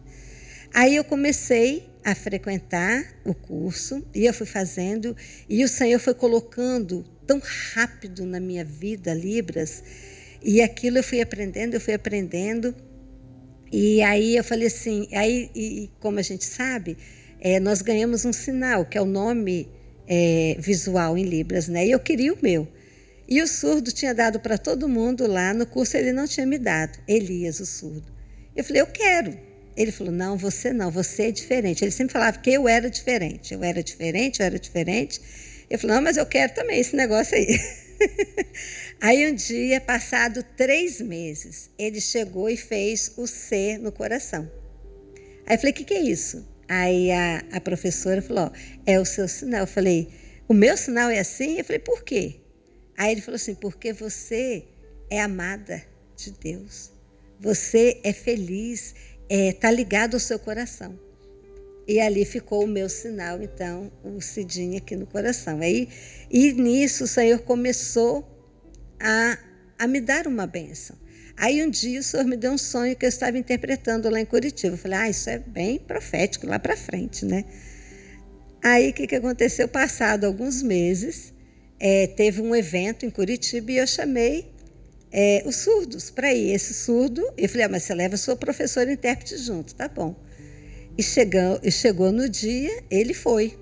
Aí eu comecei a frequentar o curso, e eu fui fazendo, e o Senhor foi colocando tão rápido na minha vida Libras, e aquilo eu fui aprendendo, e aí eu falei assim, e como a gente sabe, nós ganhamos um sinal, que é o nome visual em Libras, né? E eu queria o meu. E o surdo tinha dado para todo mundo lá, no curso ele não tinha me dado, Elias, o surdo. Eu falei, eu quero. Ele falou, não, você é diferente. Ele sempre falava que eu era diferente. Eu era diferente. Eu falei, não, mas eu quero também esse negócio aí. Aí um dia, passado 3 meses, ele chegou e fez o C no coração. Aí eu falei, o que é isso? Aí a professora falou, ó, é o seu sinal. Eu falei, o meu sinal é assim? Eu falei, por quê? Aí ele falou assim, porque você é amada de Deus. Você é feliz, está ligado ao seu coração. E ali ficou o meu sinal, então, o cidinho aqui no coração. E nisso o Senhor começou a me dar uma bênção. Aí um dia o Senhor me deu um sonho que eu estava interpretando lá em Curitiba. Eu falei, isso é bem profético, lá para frente, né? Aí o que aconteceu? Passado alguns meses, teve um evento em Curitiba e eu chamei os surdos para ir. Esse surdo, eu falei, mas você leva a sua professora intérprete junto, tá bom. E chegou no dia, ele foi.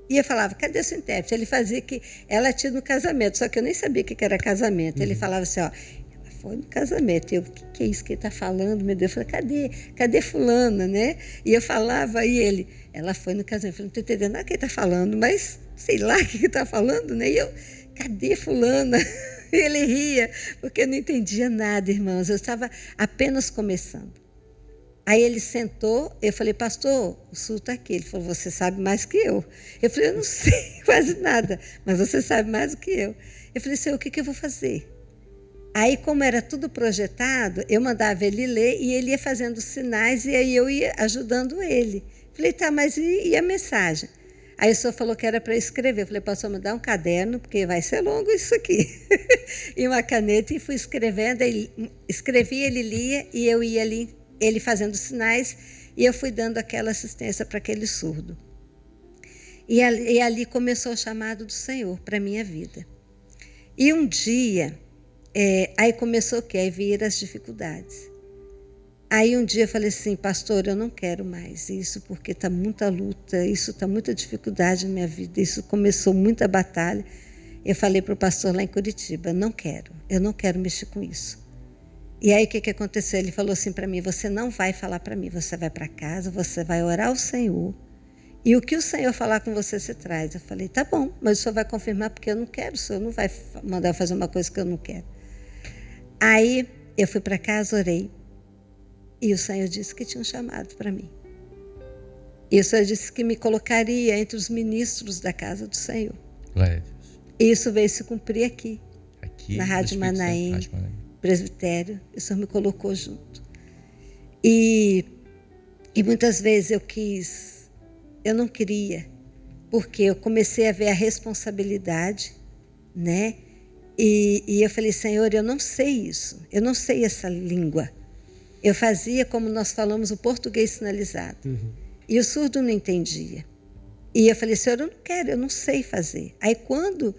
E eu falava, cadê seu intérprete? Ele fazia que ela tinha no casamento, só que eu nem sabia o que era casamento. Ele falava assim, ó, ela foi no casamento. Eu, o que é isso que ele está falando, meu Deus? Eu falei, cadê fulana, né? E eu falava, e ele, ela foi no casamento. Eu falei, não estou entendendo nada que ele está falando, mas sei lá o que ele está falando, né? E eu, cadê fulana? E ele ria, porque eu não entendia nada, irmãos. Eu estava apenas começando. Aí ele sentou, eu falei, pastor, o surdo está aqui. Ele falou, você sabe mais que eu. Eu falei, eu não sei quase nada, mas você sabe mais do que eu. Eu falei, Senhor, o que eu vou fazer? Aí, como era tudo projetado, eu mandava ele ler e ele ia fazendo sinais e aí eu ia ajudando ele. Eu falei, tá, mas e a mensagem? Aí o senhor falou que era para escrever. Eu falei, pastor, me dá um caderno, porque vai ser longo isso aqui. E uma caneta, e fui escrevendo. Escrevi, ele lia, e eu ia ali, ele fazendo sinais, e eu fui dando aquela assistência para aquele surdo. E ali começou o chamado do Senhor para a minha vida. E um dia, aí começou o quê? Aí vieram as dificuldades. Aí um dia eu falei assim, pastor, eu não quero mais isso, porque está muita luta, isso está muita dificuldade na minha vida, isso começou muita batalha. Eu falei para o pastor lá em Curitiba, eu não quero mexer com isso. E aí o que aconteceu? Ele falou assim para mim, você não vai falar para mim, você vai para casa, você vai orar ao Senhor, e o que o Senhor falar com você, você traz. Eu falei, tá bom, mas o Senhor vai confirmar, porque eu não quero, o Senhor não vai mandar eu fazer uma coisa que eu não quero. Aí eu fui para casa, orei, e o Senhor disse que tinha um chamado para mim. E o Senhor disse que me colocaria entre os ministros da casa do Senhor.
Glória a Deus.
E isso veio se cumprir aqui na Rádio Manaim, presbitério. O Senhor me colocou junto. E muitas vezes eu não queria, porque eu comecei a ver a responsabilidade, né? E eu falei, Senhor, eu não sei isso, eu não sei essa língua. Eu fazia, como nós falamos, o português sinalizado. Uhum. E o surdo não entendia. E eu falei, Senhor, eu não quero, eu não sei fazer. Aí quando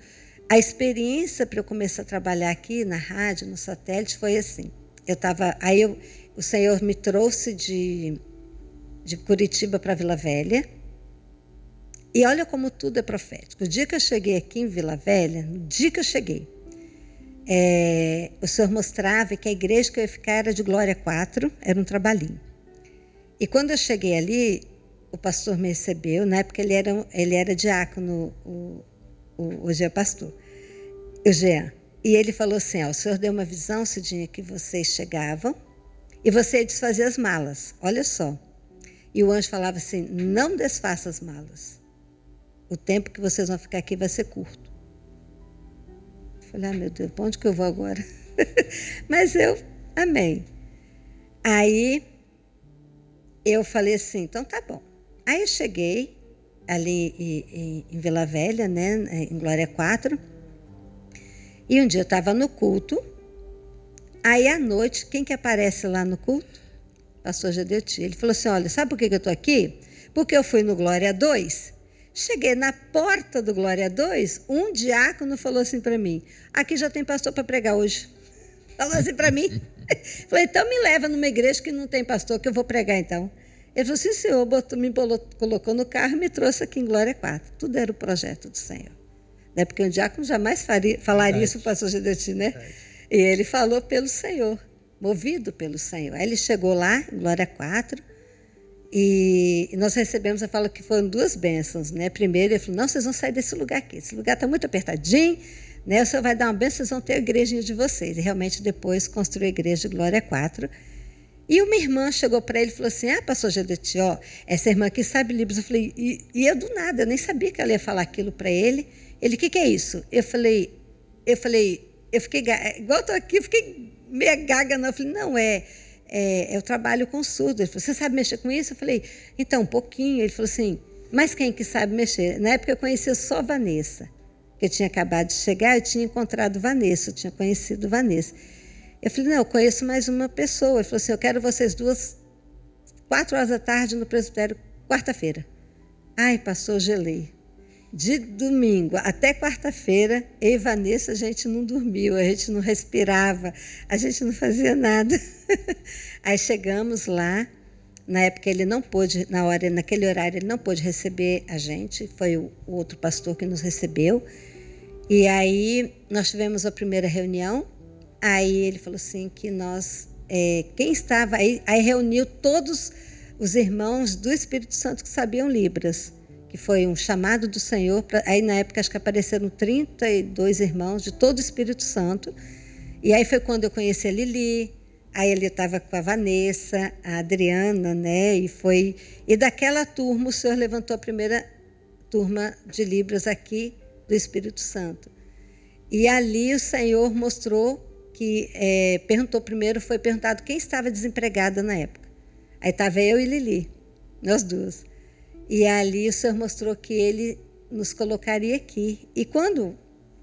a experiência para eu começar a trabalhar aqui na rádio, no satélite, foi assim. O Senhor me trouxe de Curitiba para Vila Velha. E olha como tudo é profético. O dia que eu cheguei aqui em Vila Velha, no dia que eu cheguei, o Senhor mostrava que a igreja que eu ia ficar era de Glória 4, era um trabalhinho. E quando eu cheguei ali, o pastor me recebeu, na época ele era diácono, hoje é pastor, o Jean. E ele falou assim, o senhor deu uma visão, Cidinha, que vocês chegavam e você ia desfazer as malas, olha só. E o anjo falava assim, não desfaça as malas. O tempo que vocês vão ficar aqui vai ser curto. Eu falei, meu Deus, para onde que eu vou agora? Mas amém. Aí eu falei assim, então tá bom. Aí eu cheguei ali em Vila Velha, né, em Glória 4. E um dia eu estava no culto. Aí à noite, quem que aparece lá no culto? Pastor Gedeuti. Ele falou assim, olha, sabe por que eu estou aqui? Porque eu fui no Glória 2. Cheguei na porta do Glória 2, um diácono falou assim para mim, aqui já tem pastor para pregar hoje. Falou assim para mim. Falei, então me leva numa igreja que não tem pastor, que eu vou pregar então. Ele falou assim, senhor, colocou no carro e me trouxe aqui em Glória 4. Tudo era o projeto do Senhor. Né? Porque um diácono jamais falaria isso para o pastor Gedeuti, né? E ele falou pelo Senhor, movido pelo Senhor. Aí ele chegou lá, em Glória 4, e nós recebemos, eu falo que foram 2 bênçãos, né? Primeiro, ele falou, não, vocês vão sair desse lugar aqui. Esse lugar está muito apertadinho, né? O Senhor vai dar uma bênção, vocês vão ter a igrejinha de vocês. E realmente depois construiu a igreja de Glória 4. E uma irmã chegou para ele e falou assim, pastor Gedeuti, essa irmã aqui sabe Libras. Eu falei, e eu do nada, eu nem sabia que ela ia falar aquilo para ele. Ele, o que é isso? Eu fiquei, igual eu estou aqui, eu fiquei meio gaga, não. Eu falei, não, eu trabalho com surdo. Ele falou, você sabe mexer com isso? Eu falei, então, um pouquinho. Ele falou assim, mas quem que sabe mexer? Na época eu conhecia só Vanessa, que eu tinha acabado de chegar, eu tinha encontrado Vanessa, eu tinha conhecido Vanessa. Eu falei, não, eu conheço mais uma pessoa. Ele falou assim, eu quero vocês 2, 4 horas da tarde no presbitério, quarta-feira. Ai, pastor, gelei. De domingo até quarta-feira, eu e Vanessa, a gente não dormiu, a gente não respirava, a gente não fazia nada. Aí chegamos lá, na época ele não pôde, naquele horário ele não pôde receber a gente, foi o outro pastor que nos recebeu. E aí nós tivemos a primeira reunião, aí ele falou assim que nós, quem estava aí reuniu todos os irmãos do Espírito Santo que sabiam Libras, que foi um chamado do Senhor. Aí, na época, acho que apareceram 32 irmãos de todo o Espírito Santo. E aí foi quando eu conheci a Lili. Aí ele estava com a Vanessa, a Adriana, né? E daquela turma, o Senhor levantou a primeira turma de Libras aqui do Espírito Santo. E ali o Senhor mostrou que, foi perguntado quem estava desempregada na época. Aí estava eu e Lili, nós 2. E ali o Senhor mostrou que Ele nos colocaria aqui. E quando o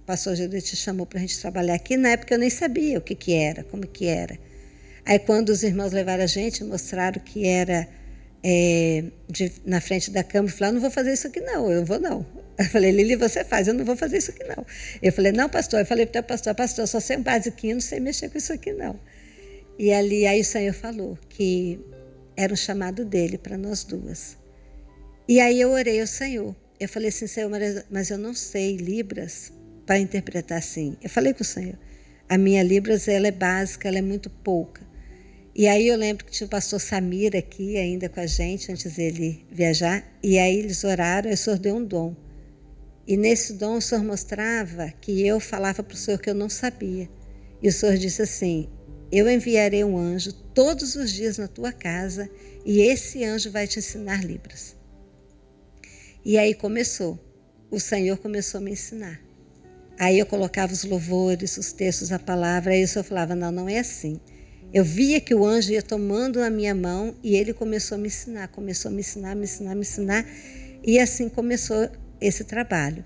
pastor Gedeuti chamou para a gente trabalhar aqui, na época eu nem sabia o que era, como que era. Aí quando os irmãos levaram a gente, mostraram que era na frente da câmera, eu falei, não vou fazer isso aqui não, eu não vou não. Eu falei, Lili, você faz, eu não vou fazer isso aqui não. Eu falei, não, pastor, eu falei para o pastor, só sei um basiquinho, não sei mexer com isso aqui não. E ali, aí o Senhor falou que era um chamado dele para nós 2. E aí eu orei ao Senhor. Eu falei assim, Senhor, mas eu não sei Libras para interpretar assim. Eu falei com o Senhor, a minha Libras ela é básica, ela é muito pouca. E aí eu lembro que tinha o pastor Samir aqui ainda com a gente, antes dele viajar. E aí eles oraram, e o Senhor deu um dom. E nesse dom o Senhor mostrava que eu falava para o Senhor que eu não sabia. E o Senhor disse assim, eu enviarei um anjo todos os dias na tua casa e esse anjo vai te ensinar Libras. E aí o Senhor começou a me ensinar. Aí eu colocava os louvores, os textos, a palavra, aí o Senhor falava, não é assim. Eu via que o anjo ia tomando a minha mão e ele começou a me ensinar, me ensinar, e assim começou esse trabalho.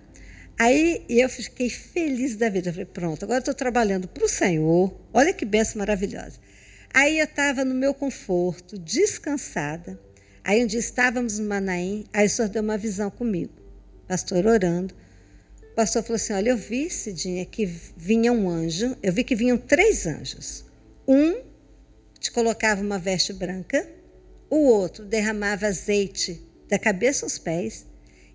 Aí eu fiquei feliz da vida, eu falei, pronto, agora estou trabalhando para o Senhor, olha que bênção maravilhosa. Aí eu estava no meu conforto, descansada. Aí um dia estávamos no Manaim, aí o Senhor deu uma visão comigo, pastor orando. O pastor falou assim, olha, eu vi, Cidinha, que vinha um anjo, eu vi que vinham 3 anjos. Um te colocava uma veste branca, o outro derramava azeite da cabeça aos pés,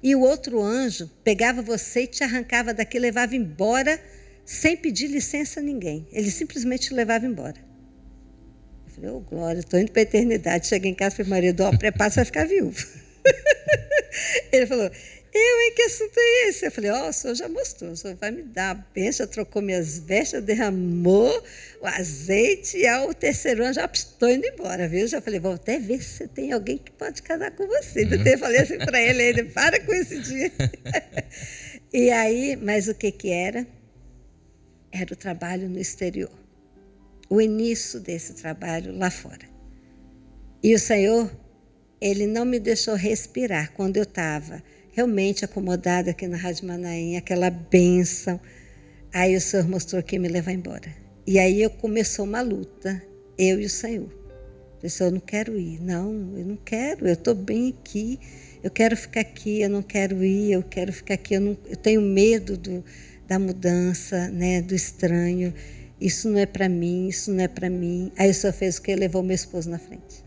e o outro anjo pegava você e te arrancava daqui, levava embora, sem pedir licença a ninguém. Ele simplesmente te levava embora. Eu falei, glória, estou indo para a eternidade. Cheguei em casa e falei, marido, prepara, você vai ficar viúvo. Ele falou, Que assunto é esse? Eu falei, o senhor já mostrou, o senhor vai me dar a bênção, já trocou minhas vestes, derramou o azeite, e ao terceiro ano já estou indo embora, viu? Já falei, vou até ver se tem alguém que pode casar com você. Eu falei assim para ele, para com esse dia. E aí, mas o que era? Era o trabalho no exterior. O início desse trabalho lá fora. E o Senhor, Ele não me deixou respirar quando eu estava realmente acomodada aqui na Rádio Manaim, aquela bênção. Aí o Senhor mostrou que ia me levar embora. E aí começou uma luta, eu e o Senhor. Eu disse, eu não quero ir. Não, eu não quero, eu estou bem aqui. Eu quero ficar aqui, eu não quero ir, eu quero ficar aqui. Eu tenho medo da mudança, né, do estranho. Isso não é para mim, isso não é para mim. Aí o Senhor fez o quê? Levou meu esposo na frente.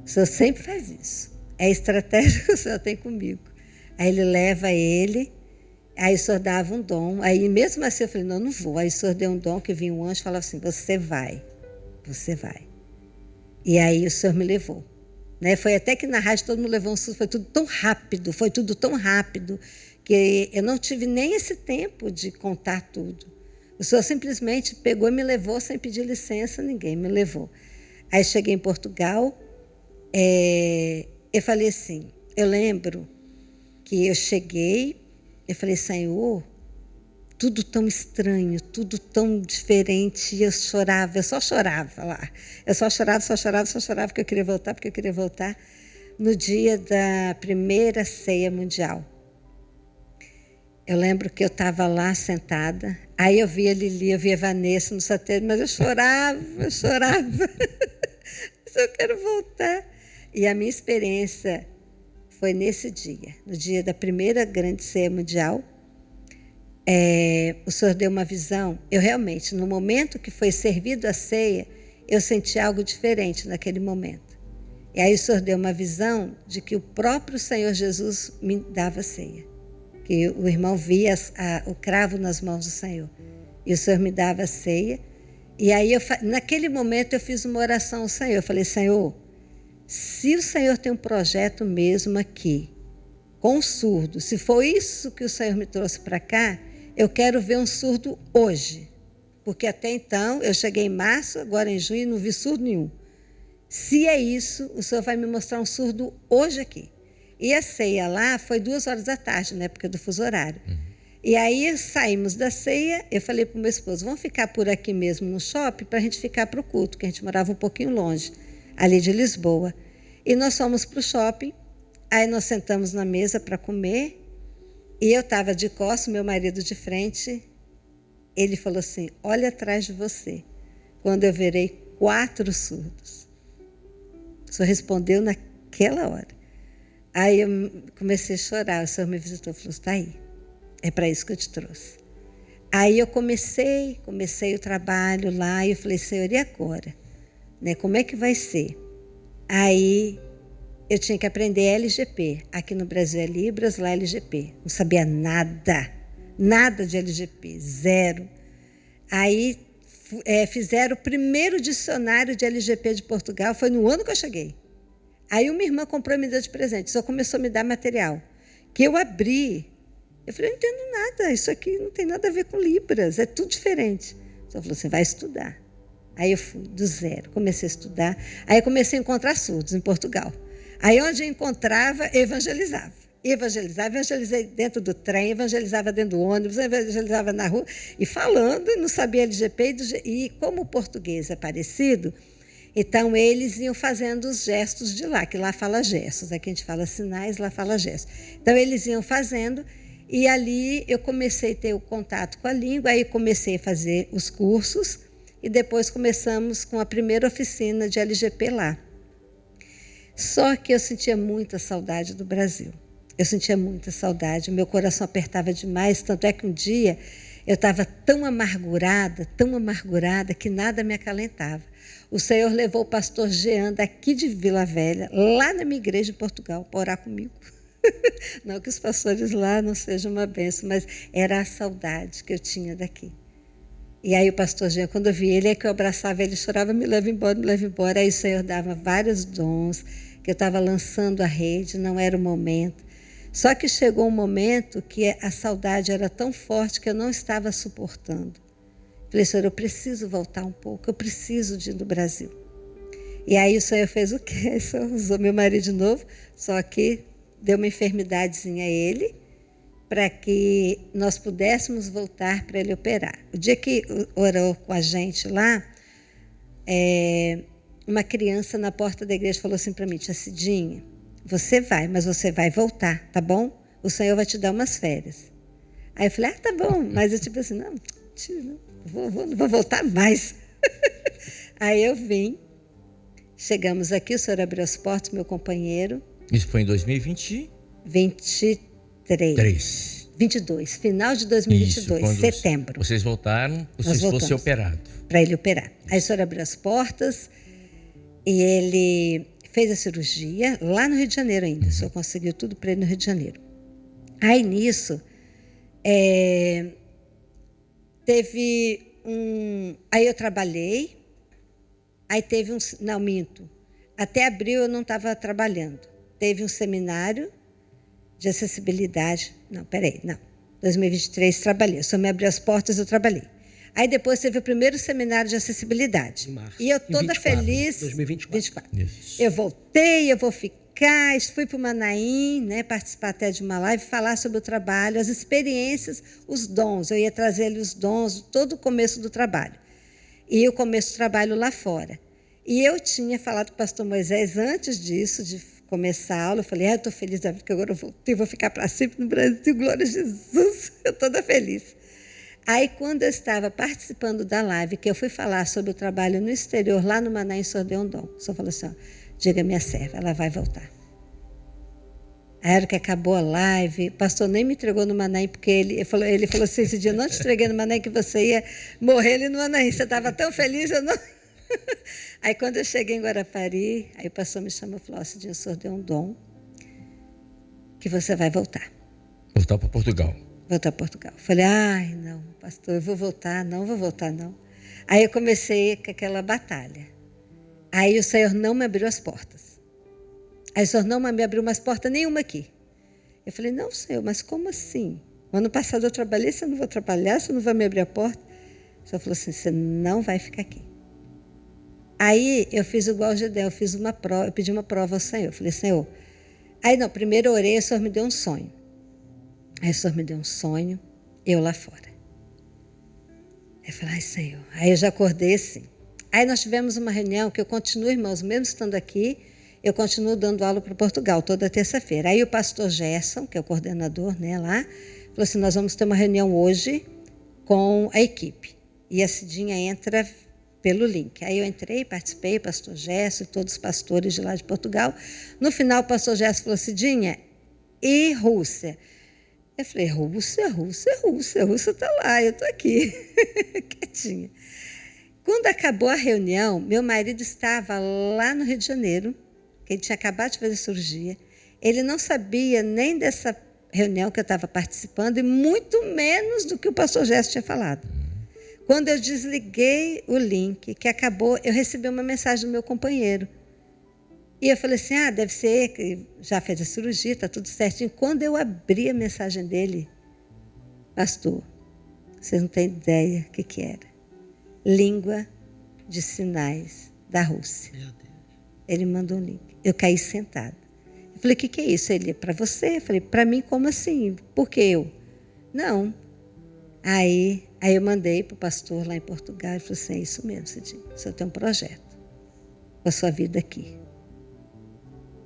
O Senhor sempre faz isso. É a estratégia que o Senhor tem comigo. Aí Ele leva ele, aí o Senhor dava um dom. Aí mesmo assim eu falei, não vou. Aí o Senhor deu um dom que vinha um anjo e falava assim, você vai. E aí o Senhor me levou. Né? Foi até que na rádio todo mundo levou um susto, foi tudo tão rápido, que eu não tive nem esse tempo de contar tudo. O Senhor simplesmente pegou e me levou sem pedir licença, ninguém me levou. Aí cheguei em Portugal, eu falei assim, eu lembro que eu cheguei, eu falei, Senhor, tudo tão estranho, tudo tão diferente, e eu só chorava lá. Eu só chorava, porque eu queria voltar, no dia da primeira ceia mundial. Eu lembro que eu estava lá sentada, aí eu via a Lili, eu via a Vanessa no satélite, mas eu chorava. Mas eu quero voltar. E a minha experiência foi nesse dia, no dia da primeira grande ceia mundial. O Senhor deu uma visão. Eu realmente, no momento que foi servido a ceia, eu senti algo diferente naquele momento. E aí o Senhor deu uma visão de que o próprio Senhor Jesus me dava ceia. Que o irmão via o cravo nas mãos do Senhor. E o Senhor me dava a ceia. E aí, naquele momento, eu fiz uma oração ao Senhor. Eu falei, Senhor, se o Senhor tem um projeto mesmo aqui, com um surdo, se foi isso que o Senhor me trouxe para cá, eu quero ver um surdo hoje. Porque até então, eu cheguei em março, agora em junho, não vi surdo nenhum. Se é isso, o Senhor vai me mostrar um surdo hoje aqui. E a ceia lá foi 14h, na época do fuso horário. E aí saímos da ceia, eu falei para o meu esposo, vamos ficar por aqui mesmo no shopping para a gente ficar para o culto, que a gente morava um pouquinho longe, ali de Lisboa. E nós fomos para o shopping, aí nós sentamos na mesa para comer, e eu estava de costas, meu marido de frente, ele falou assim, olha atrás de você, quando eu verei 4 surdos. O Senhor respondeu naquela hora. Aí eu comecei a chorar, o Senhor me visitou e falou, está aí, é para isso que eu te trouxe. Aí eu comecei o trabalho lá, e eu falei, Senhor, e agora? Né, como é que vai ser? Aí eu tinha que aprender LGP, aqui no Brasil é Libras, lá é LGP. Não sabia nada de LGP, zero. Aí fizeram o primeiro dicionário de LGP de Portugal, foi no ano que eu cheguei. Aí uma irmã comprou e me deu de presente, só começou a me dar material. Que eu abri, eu falei, eu não entendo nada, isso aqui não tem nada a ver com Libras, é tudo diferente. Só falou, você vai estudar. Aí eu fui, do zero, comecei a estudar. Aí eu comecei a encontrar surdos em Portugal. Aí onde eu encontrava, eu evangelizava. Evangelizei dentro do trem, evangelizava dentro do ônibus, evangelizava na rua, e falando, não sabia LGP, e como o português é parecido, então eles iam fazendo os gestos de lá, que lá fala gestos, aqui a gente fala sinais, lá fala gestos. Então eles iam fazendo, e ali eu comecei a ter o contato com a língua, aí comecei a fazer os cursos, e depois começamos com a primeira oficina de LGP lá. Só que eu sentia muita saudade do Brasil. Eu sentia muita saudade, meu coração apertava demais, tanto é que um dia eu estava tão amargurada, que nada me acalentava. O Senhor levou o pastor Jean daqui de Vila Velha, lá na minha igreja em Portugal, para orar comigo. Não que os pastores lá não sejam uma bênção, mas era a saudade que eu tinha daqui. E aí o pastor Jean, quando eu vi ele, é que eu abraçava ele, chorava, me leva embora. Aí o Senhor dava vários dons, que eu estava lançando a rede, não era o momento. Só que chegou um momento que a saudade era tão forte que eu não estava suportando. Falei, Senhor, eu preciso voltar um pouco, eu preciso de ir do Brasil. E aí o Senhor fez o quê? O Senhor usou meu marido de novo, só que deu uma enfermidadezinha a ele, para que nós pudéssemos voltar para ele operar. O dia que orou com a gente lá, uma criança na porta da igreja falou assim para mim, tia Cidinha, você vai, mas você vai voltar, tá bom? O Senhor vai te dar umas férias. Aí eu falei, tá bom, mas eu tipo assim, não, tio, não vou voltar mais. Aí eu vim, chegamos aqui, o Senhor abriu as portas, meu companheiro.
Isso foi em 2020?
22, final de 2022,
isso,
setembro.
Vocês voltaram, o seu esposo ser operado.
Para ele operar. Aí o Senhor abriu as portas e ele fez a cirurgia lá no Rio de Janeiro ainda. O Senhor conseguiu tudo para ele no Rio de Janeiro. Aí nisso, teve aí eu trabalhei, aí teve não, minto. Até abril eu não estava trabalhando. Teve um seminário de acessibilidade. Não, 2023 trabalhei. O Senhor me abriu as portas, eu trabalhei. Aí depois teve o primeiro seminário de acessibilidade.
Março,
e eu toda
24,
feliz.
2024.
Eu voltei, eu vou ficar. Fui para o Manaim, né, participar até de uma live, falar sobre o trabalho, as experiências, os dons. Eu ia trazer os dons de todo o começo do trabalho. E o começo do trabalho lá fora. E eu tinha falado com o pastor Moisés antes disso, de começar a aula. Eu falei, eu estou feliz da vida, porque agora eu voltei, vou ficar para sempre no Brasil, glória a Jesus. Eu toda feliz. Aí, quando eu estava participando da live, que eu fui falar sobre o trabalho no exterior, lá no Manaim, o Senhor deu um dom. O Senhor falou assim, diga minha serva, ela vai voltar. A hora que acabou a live, o pastor nem me entregou no Manaim, porque ele falou assim, esse dia eu não te entreguei no Manaim, que você ia morrer ali no Manaim. Você estava tão feliz, eu não... Aí, quando eu cheguei em Guarapari, aí o pastor me chamou e falou, esse dia o Senhor deu um dom, que você vai voltar.
Voltar para Portugal.
Voltar para Portugal. Falei, ai, não, pastor, eu vou voltar, não. Aí eu comecei com aquela batalha. Aí o Senhor não me abriu as portas. Aí o Senhor não me abriu mais porta nenhuma aqui. Eu falei, não, Senhor, mas como assim? O ano passado eu trabalhei, você não vai trabalhar, você não vai me abrir a porta? O Senhor falou assim, você não vai ficar aqui. Aí eu fiz igual o Gedel, eu pedi uma prova ao Senhor. Eu falei, Senhor... Aí não, primeiro eu orei, o Senhor me deu um sonho. Aí o Senhor me deu um sonho, eu lá fora. Eu falei, ai, Senhor. Aí eu já acordei assim. Aí nós tivemos uma reunião que eu continuo, irmãos, mesmo estando aqui, eu continuo dando aula para Portugal, toda terça-feira. Aí o pastor Gerson, que é o coordenador, né, lá, falou assim, nós vamos ter uma reunião hoje com a equipe. E a Cidinha entra pelo link. Aí eu entrei, participei, pastor Gerson e todos os pastores de lá de Portugal. No final, o pastor Gerson falou, Cidinha, e Rússia? Eu falei, Rússia está lá, eu estou aqui, quietinha. Quando acabou a reunião, meu marido estava lá no Rio de Janeiro, que ele tinha acabado de fazer cirurgia. Ele não sabia nem dessa reunião que eu estava participando, e muito menos do que o pastor Gerson tinha falado. Quando eu desliguei o link, que acabou, eu recebi uma mensagem do meu companheiro. E eu falei assim, deve ser que já fez a cirurgia, está tudo certinho. Quando eu abri a mensagem dele, pastor, vocês não têm ideia o que era. Língua de sinais da Rússia.
Meu Deus.
Ele mandou um link. Eu caí sentada. Eu falei, o que é isso? Ele, para você? Eu falei, para mim, como assim? Por que eu? Não. Aí eu mandei para o pastor lá em Portugal. Ele falou assim, é isso mesmo, Cidinha. O senhor tem um projeto com a sua vida aqui.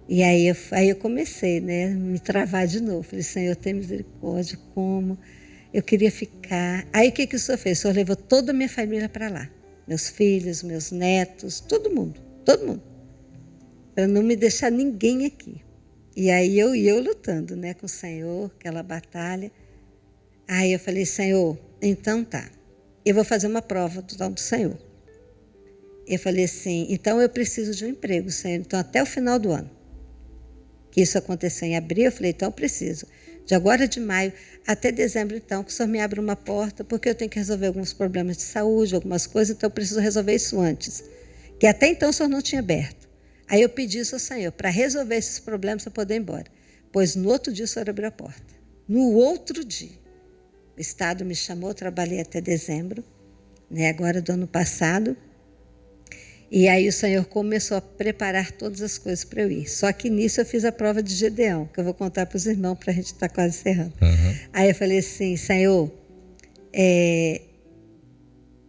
E aí eu comecei, né, me travar de novo. Falei, Senhor, tem misericórdia, como? Eu queria ficar. Aí o que o Senhor fez? O Senhor levou toda a minha família para lá. Meus filhos, meus netos, todo mundo. Para não me deixar ninguém aqui. E aí eu lutando, né, com o Senhor, aquela batalha. Aí eu falei, Senhor, então tá, eu vou fazer uma prova total do Senhor. Eu falei assim, então eu preciso de um emprego, Senhor, então até o final do ano. Que isso aconteceu em abril, eu falei, então eu preciso. De agora de maio até dezembro, então, que o Senhor me abra uma porta, porque eu tenho que resolver alguns problemas de saúde, algumas coisas, então eu preciso resolver isso antes. Que até então o Senhor não tinha aberto. Aí eu pedi isso ao Senhor, para resolver esses problemas, para eu poder ir embora. Pois no outro dia o Senhor abriu a porta. No outro dia. O Estado me chamou, trabalhei até dezembro, né, agora do ano passado. E aí o Senhor começou a preparar todas as coisas para eu ir. Só que nisso eu fiz a prova de Gedeão, que eu vou contar para os irmãos, para a gente estar quase encerrando. Aí eu falei assim, Senhor,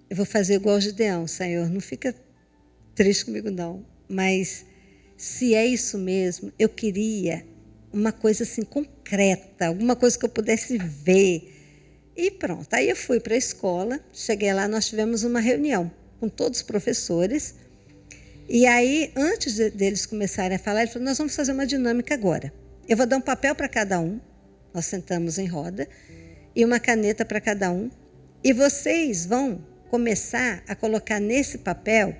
eu vou fazer igual o Gedeão, Senhor, não fica triste comigo não, mas se é isso mesmo, eu queria uma coisa assim concreta, alguma coisa que eu pudesse ver. E pronto, aí eu fui para a escola, cheguei lá, nós tivemos uma reunião com todos os professores. E aí, antes deles começarem a falar, ele falou, nós vamos fazer uma dinâmica agora. Eu vou dar um papel para cada um, nós sentamos em roda, e uma caneta para cada um, e vocês vão começar a colocar nesse papel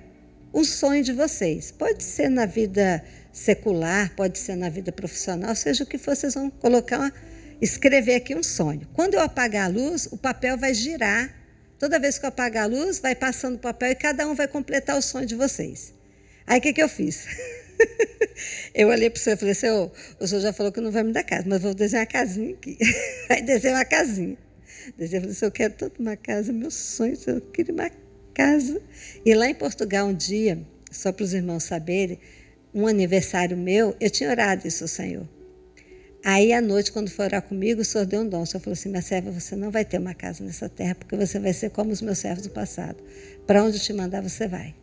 um sonho de vocês. Pode ser na vida secular, pode ser na vida profissional, seja o que for, vocês vão colocar, escrever aqui um sonho. Quando eu apagar a luz, o papel vai girar. Toda vez que eu apagar a luz, vai passando o papel e cada um vai completar o sonho de vocês. Aí, o que eu fiz? Eu olhei para o senhor e falei assim, o senhor já falou que não vai me dar casa, mas vou desenhar uma casinha aqui. Aí, desenhei uma casinha. Desenhei, falei assim, eu quero tanto uma casa, meu sonho, eu queria uma casa. E lá em Portugal, um dia, só para os irmãos saberem, um aniversário meu, eu tinha orado isso ao Senhor. Aí, à noite, quando for orar comigo, o Senhor deu um dom. O Senhor falou assim, minha serva, você não vai ter uma casa nessa terra, porque você vai ser como os meus servos do passado. Para onde eu te mandar, você vai.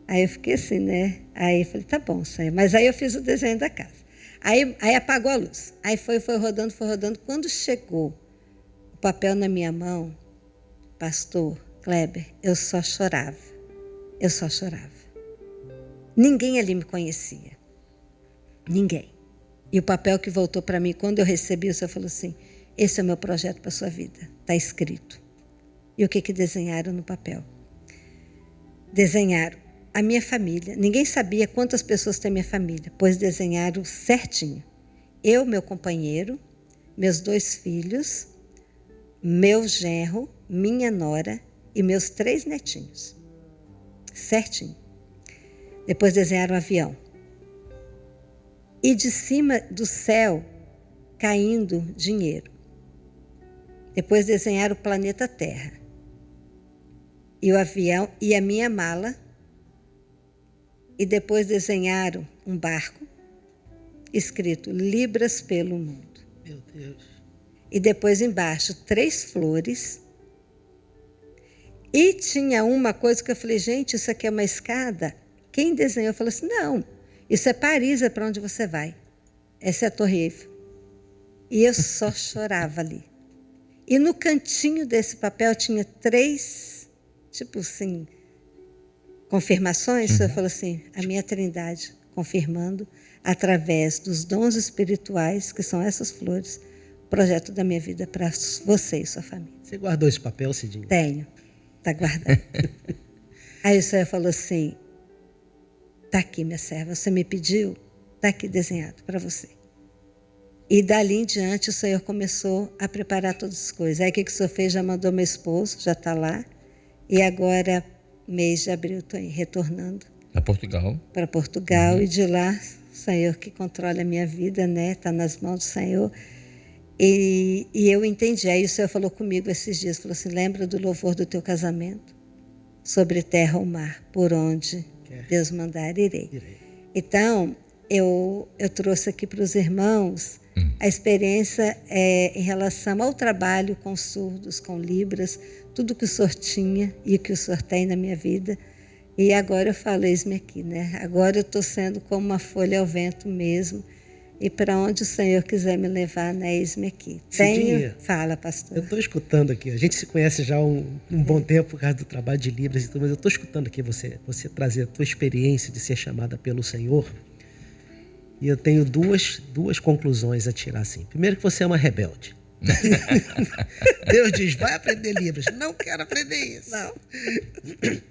Aí eu fiquei assim, né? Aí eu falei, tá bom, Senhor. Mas aí eu fiz o desenho da casa. Aí apagou a luz. Aí foi rodando, foi rodando. Quando chegou o papel na minha mão, pastor Kleber, eu só chorava. Eu só chorava. Ninguém ali me conhecia. Ninguém. E o papel que voltou para mim, quando eu recebi, o Senhor falou assim, esse é o meu projeto para a sua vida. Está escrito. E o que desenharam no papel? Desenharam a minha família. Ninguém sabia quantas pessoas tem minha família, pois desenharam certinho. Eu, meu companheiro, meus 2 filhos, meu genro, minha nora e meus 3 netinhos. Certinho. Depois desenharam um avião. E de cima do céu, caindo dinheiro. Depois desenharam o planeta Terra. E o avião e a minha mala. E depois desenharam um barco, escrito Libras pelo mundo.
Meu Deus.
E depois embaixo 3 flores. E tinha uma coisa que eu falei, gente, isso aqui é uma escada? Quem desenhou falou assim, não, isso é Paris, é para onde você vai. Essa é a Torre Eiffel. E eu só chorava ali. E no cantinho desse papel tinha 3, tipo assim, confirmações. O Senhor falou assim, a minha Trindade, confirmando, através dos dons espirituais, que são essas flores, o projeto da minha vida para você e sua família.
Você guardou esse papel, Cidinha?
Tenho, está guardado. Aí o Senhor falou assim, está aqui, minha serva, você me pediu, está aqui desenhado para você. E dali em diante o Senhor começou a preparar todas as coisas. Aí o que o Senhor fez? Já mandou meu esposo, já está lá. E agora, mês de abril, estou retornando.
Para Portugal.
Para Portugal. E de lá, o Senhor que controla a minha vida, né? Está nas mãos do Senhor. E eu entendi. Aí o Senhor falou comigo esses dias, falou assim, lembra do louvor do teu casamento? Sobre terra ou mar, por onde Deus mandar, irei. Então, eu trouxe aqui para os irmãos a experiência em relação ao trabalho com surdos, com libras, tudo que o Senhor tinha e que o Senhor tem na minha vida. E agora eu falo, eis-me aqui, né? Agora eu estou sendo como uma folha ao vento mesmo. E para onde o Senhor quiser me levar, né? Eis-me aqui.
Cidinha,
Fala, pastor.
Eu estou escutando aqui. A gente se conhece já há um bom tempo por causa do trabalho de Libras e tudo, mas eu estou escutando aqui você trazer a tua experiência de ser chamada pelo Senhor. E eu tenho duas conclusões a tirar assim. Primeiro, que você é uma rebelde. Deus diz, vai aprender Libras. Não quero aprender isso. Não.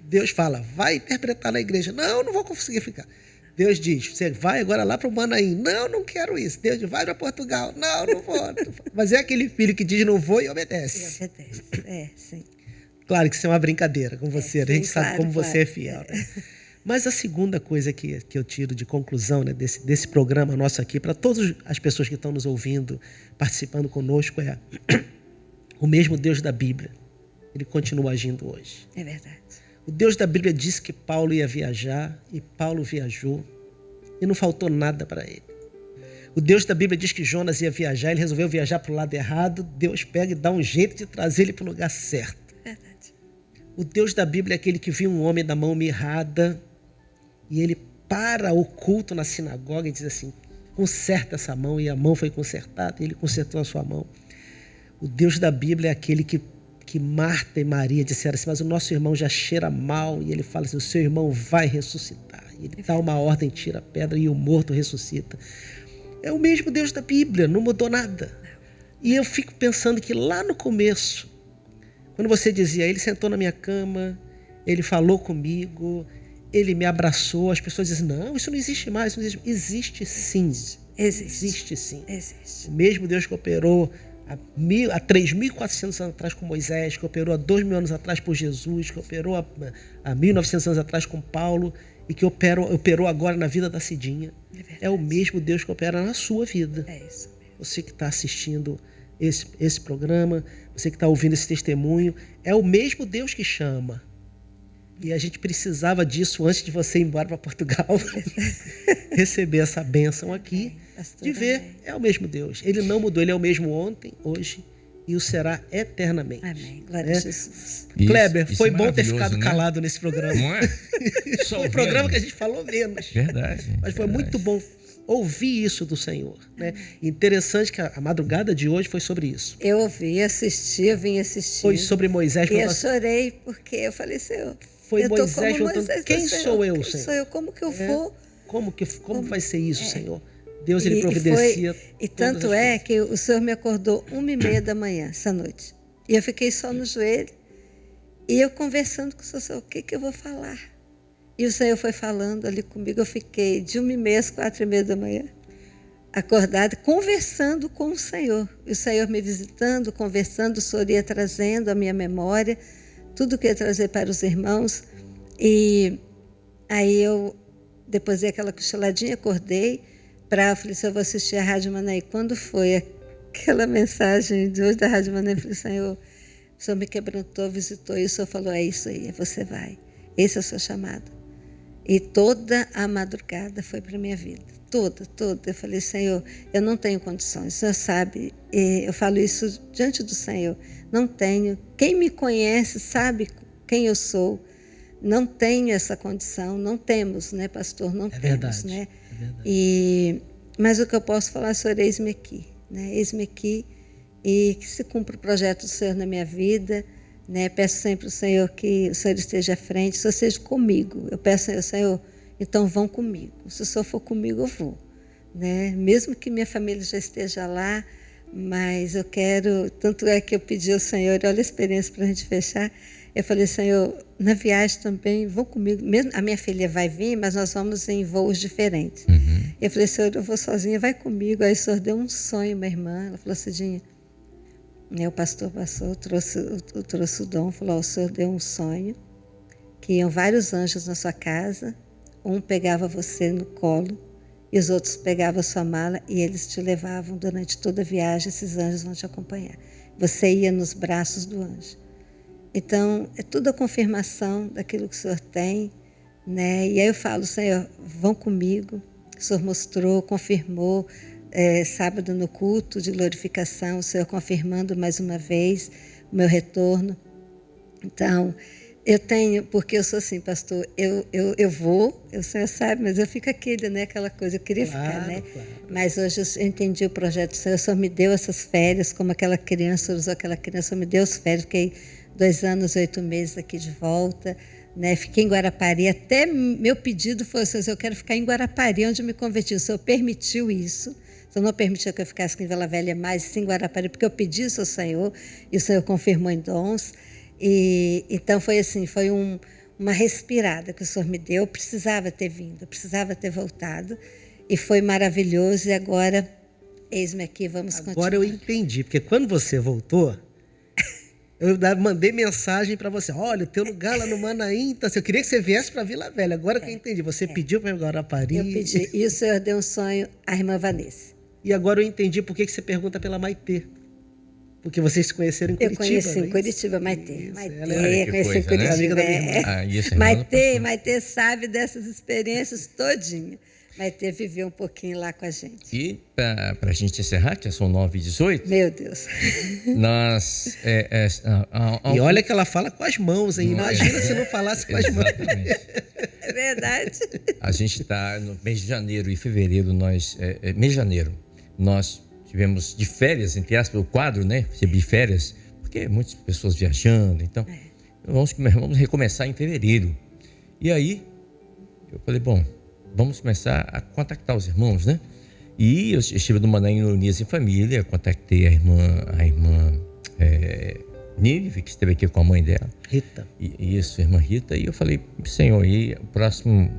Deus fala, vai interpretar na igreja. Não conseguir ficar. Deus diz, você vai agora lá para o Manaim. Não quero isso. Deus diz, vai para Portugal. Não vou. Mas é aquele filho que diz não vou e obedece.
E obedece, sim.
Claro que isso é uma brincadeira com você.
Sim,
a gente sabe como você é fiel. Né? Mas a segunda coisa que eu tiro de conclusão, né, desse programa nosso aqui, para todas as pessoas que estão nos ouvindo, participando conosco, é o mesmo Deus da Bíblia. Ele continua agindo hoje.
É verdade.
O Deus da Bíblia disse que Paulo ia viajar e Paulo viajou e não faltou nada para ele. O Deus da Bíblia diz que Jonas ia viajar, ele resolveu viajar para o lado errado, Deus pega e dá um jeito de trazer ele para o lugar certo.
Verdade.
O Deus da Bíblia é aquele que viu um homem da mão mirrada e ele para o culto na sinagoga e diz assim, conserta essa mão, e a mão foi consertada e ele consertou a sua mão. O Deus da Bíblia é aquele que Marta e Maria disseram assim, mas o nosso irmão já cheira mal, e ele fala assim, o seu irmão vai ressuscitar. E ele dá uma ordem, tira a pedra e o morto ressuscita. É o mesmo Deus da Bíblia, não mudou nada. E eu fico pensando que lá no começo, quando você dizia, ele sentou na minha cama, ele falou comigo, ele me abraçou, as pessoas dizem, não, isso não existe mais, isso não existe. Existe sim. Existe sim.
Existe.
O mesmo Deus que operou há 3.400 anos atrás com Moisés, que operou há 2.000 anos atrás por Jesus, que operou há 1.900 anos atrás com Paulo e que operou agora na vida da Cidinha. É o mesmo Deus que opera na sua vida.
É isso mesmo.
Você que está assistindo esse programa, você que está ouvindo esse testemunho, é o mesmo Deus que chama. E a gente precisava disso antes de você ir embora para Portugal, receber essa bênção aqui, de ver, é o mesmo Deus. Ele não mudou, ele é o mesmo ontem, hoje e o será eternamente.
Amém. Glória a Jesus.
Kleber,
Isso
foi
é
bom ter ficado
maravilhoso, né?
calado nesse programa.
Não é? Só
Foi um programa que a gente falou menos.
Verdade.
Mas foi
verdade.
muito bom ouvir isso do Senhor. Né? Interessante que a madrugada de hoje foi sobre isso.
Eu ouvi, assisti, eu vim assistir.
Foi sobre Moisés.
E eu chorei porque eu falei, Senhor,
Foi
eu tô
Moisés
como
juntando.
Moisés,
Quem
Senhor,
sou eu,
quem
Senhor?
sou eu? Como que eu vou?
Como vai ser isso, Senhor? Deus, ele providencia.
E tanto é que o Senhor me acordou 1h30 da manhã, essa noite. E eu fiquei só no joelho. E eu conversando com o Senhor, o que eu vou falar? E o Senhor foi falando ali comigo. Eu fiquei de 1h30 às 4h30 da manhã, acordada, conversando com o Senhor. E o Senhor me visitando, conversando, o Senhor ia trazendo a minha memória, tudo que ia trazer para os irmãos. E aí eu, depois dei aquela cochiladinha, acordei, falei assim, eu vou assistir a Rádio Manaí. Quando foi aquela mensagem de hoje da Rádio Manaí, eu falei, Senhor, o Senhor me quebrantou, visitou, e o Senhor falou, é isso aí, você vai. Esse é o seu chamado. E toda a madrugada foi para a minha vida. Toda. Eu falei, Senhor, eu não tenho condições. O Senhor sabe, eu falo isso diante do Senhor. Não tenho. Quem me conhece sabe quem eu sou. Não tenho essa condição. Não temos, né, pastor? Não temos,
verdade,
né?
É verdade.
Mas o que eu posso falar, Senhor, eis-me aqui. Né? Eis-me aqui e que se cumpra o projeto do Senhor na minha vida. Né? Peço sempre ao Senhor que o Senhor esteja à frente, o Senhor seja comigo. Eu peço ao Senhor, então vão comigo. Se o Senhor for comigo, eu vou. Né? Mesmo que minha família já esteja lá, mas eu quero, tanto é que eu pedi ao Senhor, olha a experiência para a gente fechar, eu falei, Senhor, na viagem também, vão comigo. Mesmo a minha filha vai vir, mas nós vamos em voos diferentes. Eu falei, Senhor, eu vou sozinha, vai comigo. Aí o Senhor deu um sonho, minha irmã, ela falou, Cidinha, o pastor passou, trouxe o dom, falou, o Senhor deu um sonho, que iam vários anjos na sua casa, um pegava você no colo, e os outros pegavam a sua mala, e eles te levavam durante toda a viagem, esses anjos vão te acompanhar. Você ia nos braços do anjo. Então, é tudo a confirmação daquilo que o Senhor tem, né? E aí eu falo, Senhor, vão comigo. O Senhor mostrou, confirmou, sábado no culto de glorificação, o Senhor confirmando mais uma vez o meu retorno. Então, eu tenho, porque eu sou assim, pastor, eu vou, o Senhor sabe, mas eu fico aquele, né, aquela coisa, eu queria ficar, né? Claro. Mas hoje eu entendi o projeto do Senhor, o Senhor me deu essas férias, como aquela criança, usou aquela criança, o Senhor me deu as férias, fiquei 2 anos, 8 meses aqui de volta, né? Fiquei em Guarapari, até meu pedido foi, Senhor, eu quero ficar em Guarapari, onde eu me converti, o Senhor permitiu isso, o Senhor não permitiu que eu ficasse aqui em Vila Velha mais, sim em Guarapari, porque eu pedi isso ao Senhor, e o Senhor confirmou em dons. E então foi assim, foi uma respirada que o Senhor me deu. Eu precisava ter vindo, eu precisava ter voltado, e foi maravilhoso. E agora, eis-me aqui, vamos continuar.
Agora eu entendi, porque quando você voltou, Eu mandei mensagem para você. Olha, o teu lugar lá no Manaim, então, eu queria que você viesse para Vila Velha. Agora que eu entendi. Você pediu para ir para Guarapari.
Eu pedi. E o Senhor deu um sonho à irmã Vanessa.
E agora eu entendi por que você pergunta pela Maitê. Porque vocês se conheceram em Curitiba.
Eu conheci em
né?
Curitiba, Maitê.
Isso,
Maitê,
ela é-
conheci
coisa,
em Curitiba.
né? Amiga da minha irmã.
Isso,
Maitê sabe dessas experiências todinha. Maitê viveu um pouquinho lá com a gente.
E para a gente encerrar, que são 9h18,
Meu Deus.
nós...
E olha que ela fala com as mãos, hein?
Não é.
Imagina se não falasse com as mãos.
Exatamente.
É verdade.
A gente está no mês de janeiro e fevereiro, mês de janeiro, nós tivemos de férias, entre aspas, o quadro, né? De férias, porque muitas pessoas viajando, então vamos recomeçar em fevereiro. E aí, eu falei, bom, vamos começar a contactar os irmãos, né? E eu estive no Manaim Unias em Família, contactei a irmã Nínive, que esteve aqui com a mãe dela.
Rita.
Isso, a irmã Rita. E eu falei, Senhor, e o próximo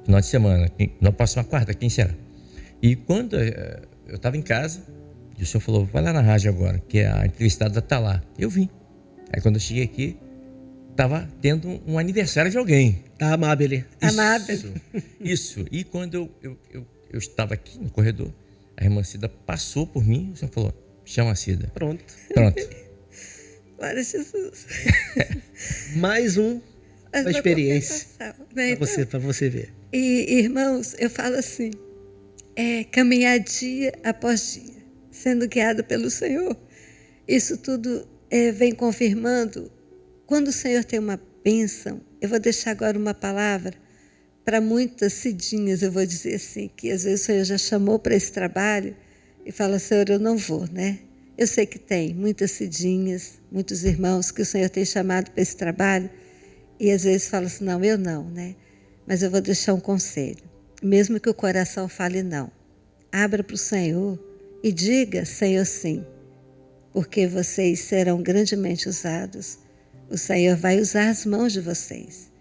final de semana, na próxima quarta, quem será? E quando eu estava em casa, e o Senhor falou, vai lá na rádio agora, que a entrevistada está lá. Eu vim. Aí quando eu cheguei aqui, estava tendo um aniversário de alguém.
Tá, Amabile.
Isso. E quando eu estava aqui no corredor, a irmã Cida passou por mim, o Senhor falou, chama a Cida.
Pronto.
Glória a Jesus.
Mais uma experiência
Né?
para você ver.
E, irmãos, eu falo assim, caminhar dia após dia, sendo guiado pelo Senhor. Isso tudo vem confirmando. Quando o Senhor tem uma bênção, eu vou deixar agora uma palavra para muitas Cidinhas, eu vou dizer assim, que às vezes o Senhor já chamou para esse trabalho e fala, Senhor, eu não vou, né? Eu sei que tem muitas Cidinhas, muitos irmãos que o Senhor tem chamado para esse trabalho e às vezes fala assim, não, eu não, né? Mas eu vou deixar um conselho. Mesmo que o coração fale não, abra para o Senhor e diga, Senhor, sim, porque vocês serão grandemente usados. O Senhor vai usar as mãos de vocês.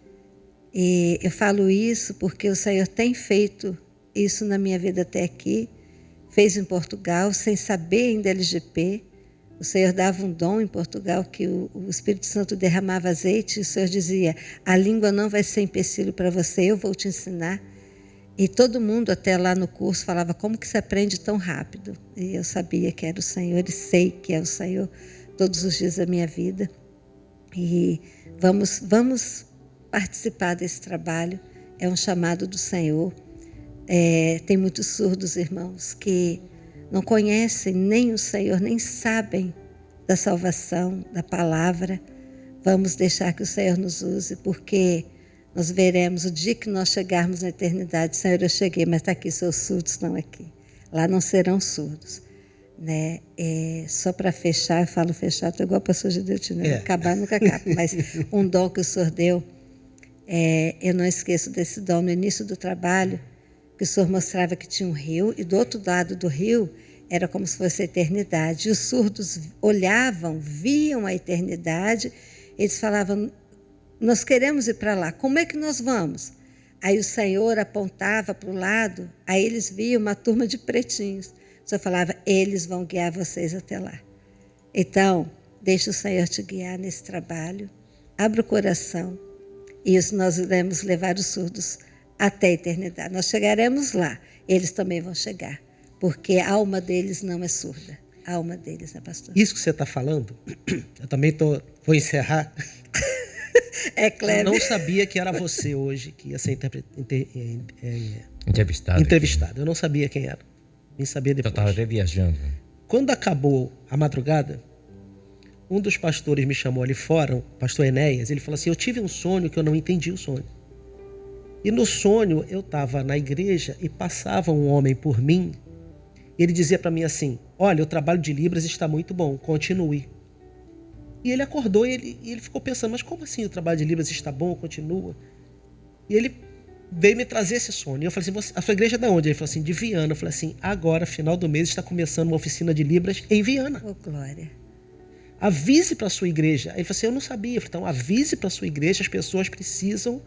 E eu falo isso porque o Senhor tem feito isso na minha vida até aqui. Fez em Portugal, sem saber ainda LGP. O Senhor dava um dom em Portugal que o Espírito Santo derramava azeite e o Senhor dizia, a língua não vai ser empecilho para você, eu vou te ensinar. E todo mundo até lá no curso falava, como que se aprende tão rápido? E eu sabia que era o Senhor e sei que é o Senhor todos os dias da minha vida. E vamos participar desse trabalho, é um chamado do Senhor. Tem muitos surdos, irmãos, que não conhecem nem o Senhor, nem sabem da salvação, da palavra. Vamos deixar que o Senhor nos use, porque nós veremos o dia que nós chegarmos na eternidade. Senhor, eu cheguei, mas está aqui, seus surdos estão aqui. Lá não serão surdos. Né? Só para fechar, eu falo fechar, estou igual a pastor Gideutino, né? Acabar nunca acaba, mas um dom que o Senhor deu, eu não esqueço desse dom. No início do trabalho, que o Senhor mostrava que tinha um rio, e do outro lado do rio era como se fosse a eternidade. E os surdos olhavam, viam a eternidade, eles falavam, nós queremos ir para lá, como é que nós vamos? Aí o Senhor apontava para o lado, aí eles viam uma turma de pretinhos. O Senhor falava, eles vão guiar vocês até lá. Então, deixa o Senhor te guiar nesse trabalho, abra o coração, e nós iremos levar os surdos até a eternidade. Nós chegaremos lá, eles também vão chegar, porque a alma deles não é surda. A alma deles, né, pastor?
Isso que você está falando, eu também vou encerrar.
Cleber.
Eu não sabia que era você hoje que ia ser
Entrevistado.
entrevistado. Eu não sabia quem era. Vim saber
Eu
depois.
estava até viajando.
Quando acabou a madrugada, um dos pastores me chamou ali fora, o pastor Enéas, ele falou assim, eu tive um sonho que eu não entendi o sonho. E no sonho eu estava na igreja e passava um homem por mim, e ele dizia para mim assim, olha, o trabalho de Libras está muito bom, continue. E ele acordou e ele ficou pensando, mas como assim o trabalho de Libras está bom, continua? E ele veio me trazer esse sonho. E eu falei assim, a sua igreja é de onde? Ele falou assim, de Viana. Eu falei assim, agora, final do mês, está começando uma oficina de Libras em Viana.
Oh, glória.
Avise para a sua igreja. Ele falou assim, eu não sabia. Eu falei, então, avise para a sua igreja, as pessoas precisam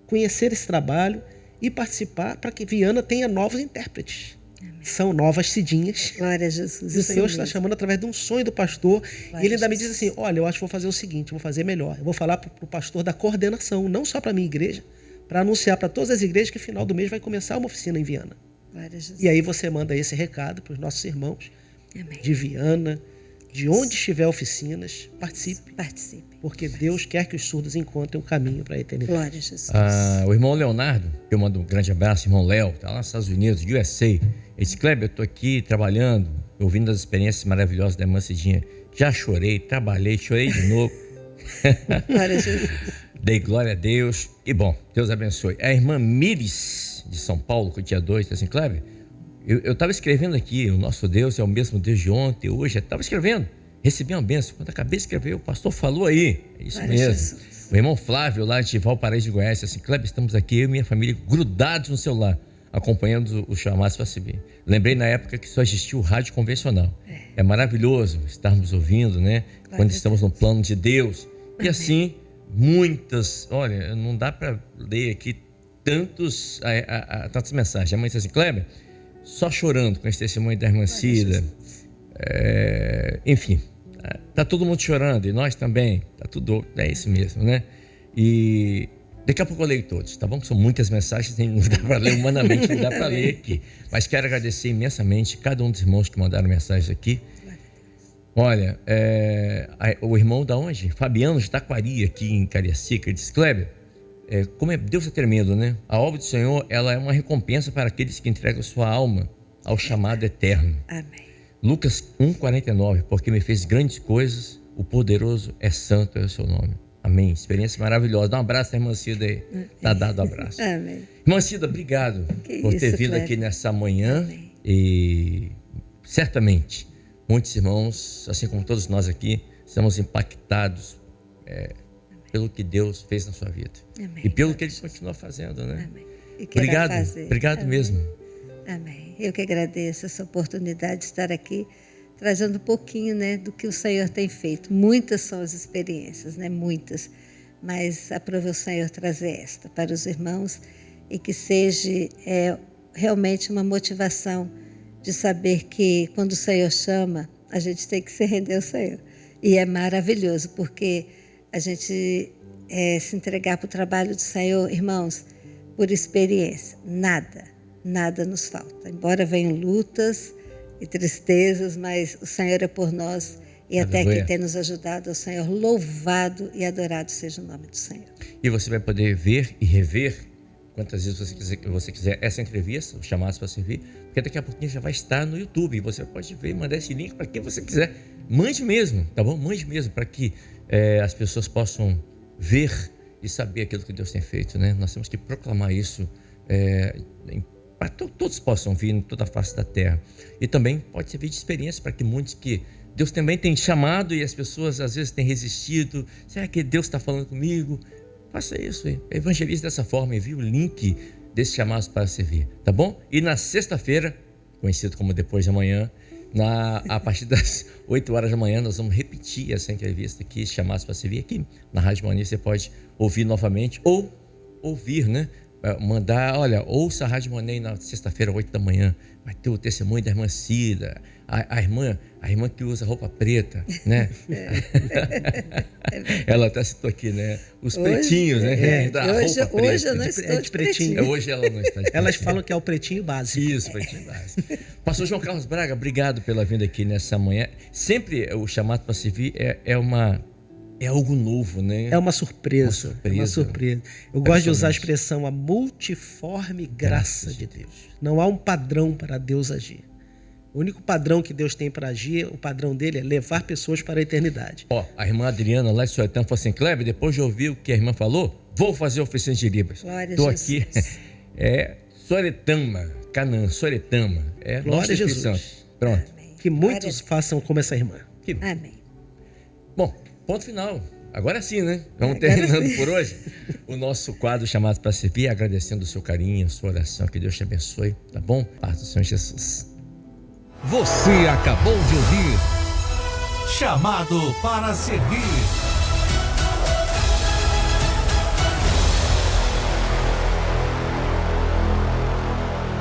conhecer esse trabalho e participar para que Viana tenha novos intérpretes.
Amém.
são novas cidinhas.
Glória a Jesus.
E o
isso
Senhor está
mesmo.
chamando através de um sonho do pastor.
Glória
E ele ainda
a
me diz assim, olha, eu acho que vou fazer o seguinte, vou fazer melhor. Eu vou falar para o pastor da coordenação, não só para a minha igreja, para anunciar para todas as igrejas que no final do mês vai começar uma oficina em Viana.
Glória a Jesus.
E aí você manda esse recado para os nossos irmãos
Amém.
de Viana, de onde estiver oficinas, participe.
Participe.
Porque Deus quer que os surdos encontrem o caminho para a eternidade.
Glória a Jesus.
O irmão Leonardo, eu mando um grande abraço, irmão Léo, tá lá nos Estados Unidos, USA. Ele disse, Kleber, eu tô aqui trabalhando, ouvindo as experiências maravilhosas da irmã Cidinha. Já chorei, trabalhei, chorei de novo.
Glória a Jesus.
Dei glória a Deus. E bom, Deus abençoe. A irmã Mires, de São Paulo, que dia 2, disse assim, Kleber, eu estava escrevendo aqui, o nosso Deus é o mesmo Deus de ontem, hoje. Eu estava escrevendo, recebi uma bênção. Quando acabei de escrever, o pastor falou aí. É isso
Glória a
mesmo.
Jesus.
O irmão Flávio, lá de Valparaíso de Goiás, disse assim, Kleber, estamos aqui, eu e minha família, grudados no celular, acompanhando os chamados para subir. Lembrei na época que só existia o rádio convencional. É maravilhoso estarmos ouvindo, né? Quando estamos no plano de Deus. E assim, muitas, olha, não dá para ler aqui tantas mensagens. A mãe disse assim, Kleber, só chorando com esse testemunho da irmã Cida. Enfim, tá todo mundo chorando, e nós também. Tá tudo, é isso mesmo, né? E daqui a pouco eu leio todos, tá bom? São muitas mensagens, não dá para ler humanamente, não dá para ler aqui. Mas quero agradecer imensamente cada um dos irmãos que mandaram mensagens aqui. Olha, o irmão da onde? Fabiano de Taquari, aqui em Cariacica, ele disse, Kleber, como Deus é tremendo, né? A obra do Senhor, ela é uma recompensa para aqueles que entregam sua alma ao chamado eterno.
Amém.
Lucas 1,49, porque me fez grandes coisas, o poderoso é santo, é o seu nome. Amém. Experiência maravilhosa. Dá um abraço à irmã Cida aí. Tá dado um abraço.
Amém.
Irmã Cida, obrigado por ter vindo
Kleber.
aqui nessa manhã.
Amém.
E certamente muitos irmãos, assim como todos nós aqui, estamos impactados pelo que Deus fez na sua vida.
Amém.
E pelo que Ele continua fazendo, né?
Amém. E que irá fazer.
Obrigado
Amém.
mesmo.
Amém. Eu que agradeço essa oportunidade de estar aqui, trazendo um pouquinho, né, do que o Senhor tem feito. Muitas são as experiências, né? Muitas. Mas aprove o Senhor trazer esta para os irmãos e que seja realmente uma motivação de saber que quando o Senhor chama, a gente tem que se render ao Senhor. E é maravilhoso, porque a gente se entregar para o trabalho do Senhor, irmãos, por experiência, nada nos falta. Embora venham lutas e tristezas, mas o Senhor é por nós e até
Aleluia.
aqui tem nos ajudado. O Senhor, louvado e adorado seja o nome do Senhor.
E você vai poder ver e rever quantas vezes você quiser essa entrevista, os chamados para servir, porque daqui a pouquinho já vai estar no YouTube. Você pode ver e mandar esse link para quem você quiser. Mande mesmo, tá bom? Mande mesmo, para que as pessoas possam ver e saber aquilo que Deus tem feito, né? Nós temos que proclamar isso para todos possam vir em toda a face da terra. E também pode servir de experiência para que muitos que Deus também tem chamado e as pessoas às vezes têm resistido. Será que Deus está falando comigo? Faça isso, evangelize dessa forma, envie o link desses chamados para servir, tá bom? E na sexta-feira, conhecido como depois de amanhã, a partir das 8 horas da manhã, nós vamos repetir essa entrevista aqui, chamados para servir aqui na Rádio Mania. Você pode ouvir novamente ou ouvir, né? Mandar, olha, ouça a Rádio Monet na sexta-feira, 8 da manhã. Vai ter o testemunho da irmã Cida, a irmã que usa roupa preta, né? Ela até citou aqui, né? Os pretinhos, né? Da
Hoje
roupa preta.
eu não estou de pretinho.
Hoje ela não está de pretinho.
Elas falam que é o pretinho básico.
Isso, pretinho básico. Pastor João Carlos Braga, obrigado pela vinda aqui nessa manhã. Sempre o chamado para servir é algo novo, né?
É uma surpresa. É uma surpresa. Eu gosto de usar a expressão a multiforme graça de Deus. Não há um padrão para Deus agir. O único padrão que Deus tem para agir, o padrão dele é levar pessoas para a eternidade.
A irmã Adriana lá de Soretama falou assim, Kleber, depois de ouvir o que a irmã falou, vou fazer oficina de Libras. Estou aqui. Soretama, Canaã, Soretama.
Glória a Jesus.
Pronto.
Amém.
Que muitos façam como essa irmã.
Amém.
Bom, ponto final. Agora sim, né? Vamos terminando por hoje o nosso quadro chamado para servir, agradecendo o seu carinho, a sua oração. Que Deus te abençoe, tá bom? Paz do Senhor Jesus.
Você acabou de ouvir Chamado para Servir.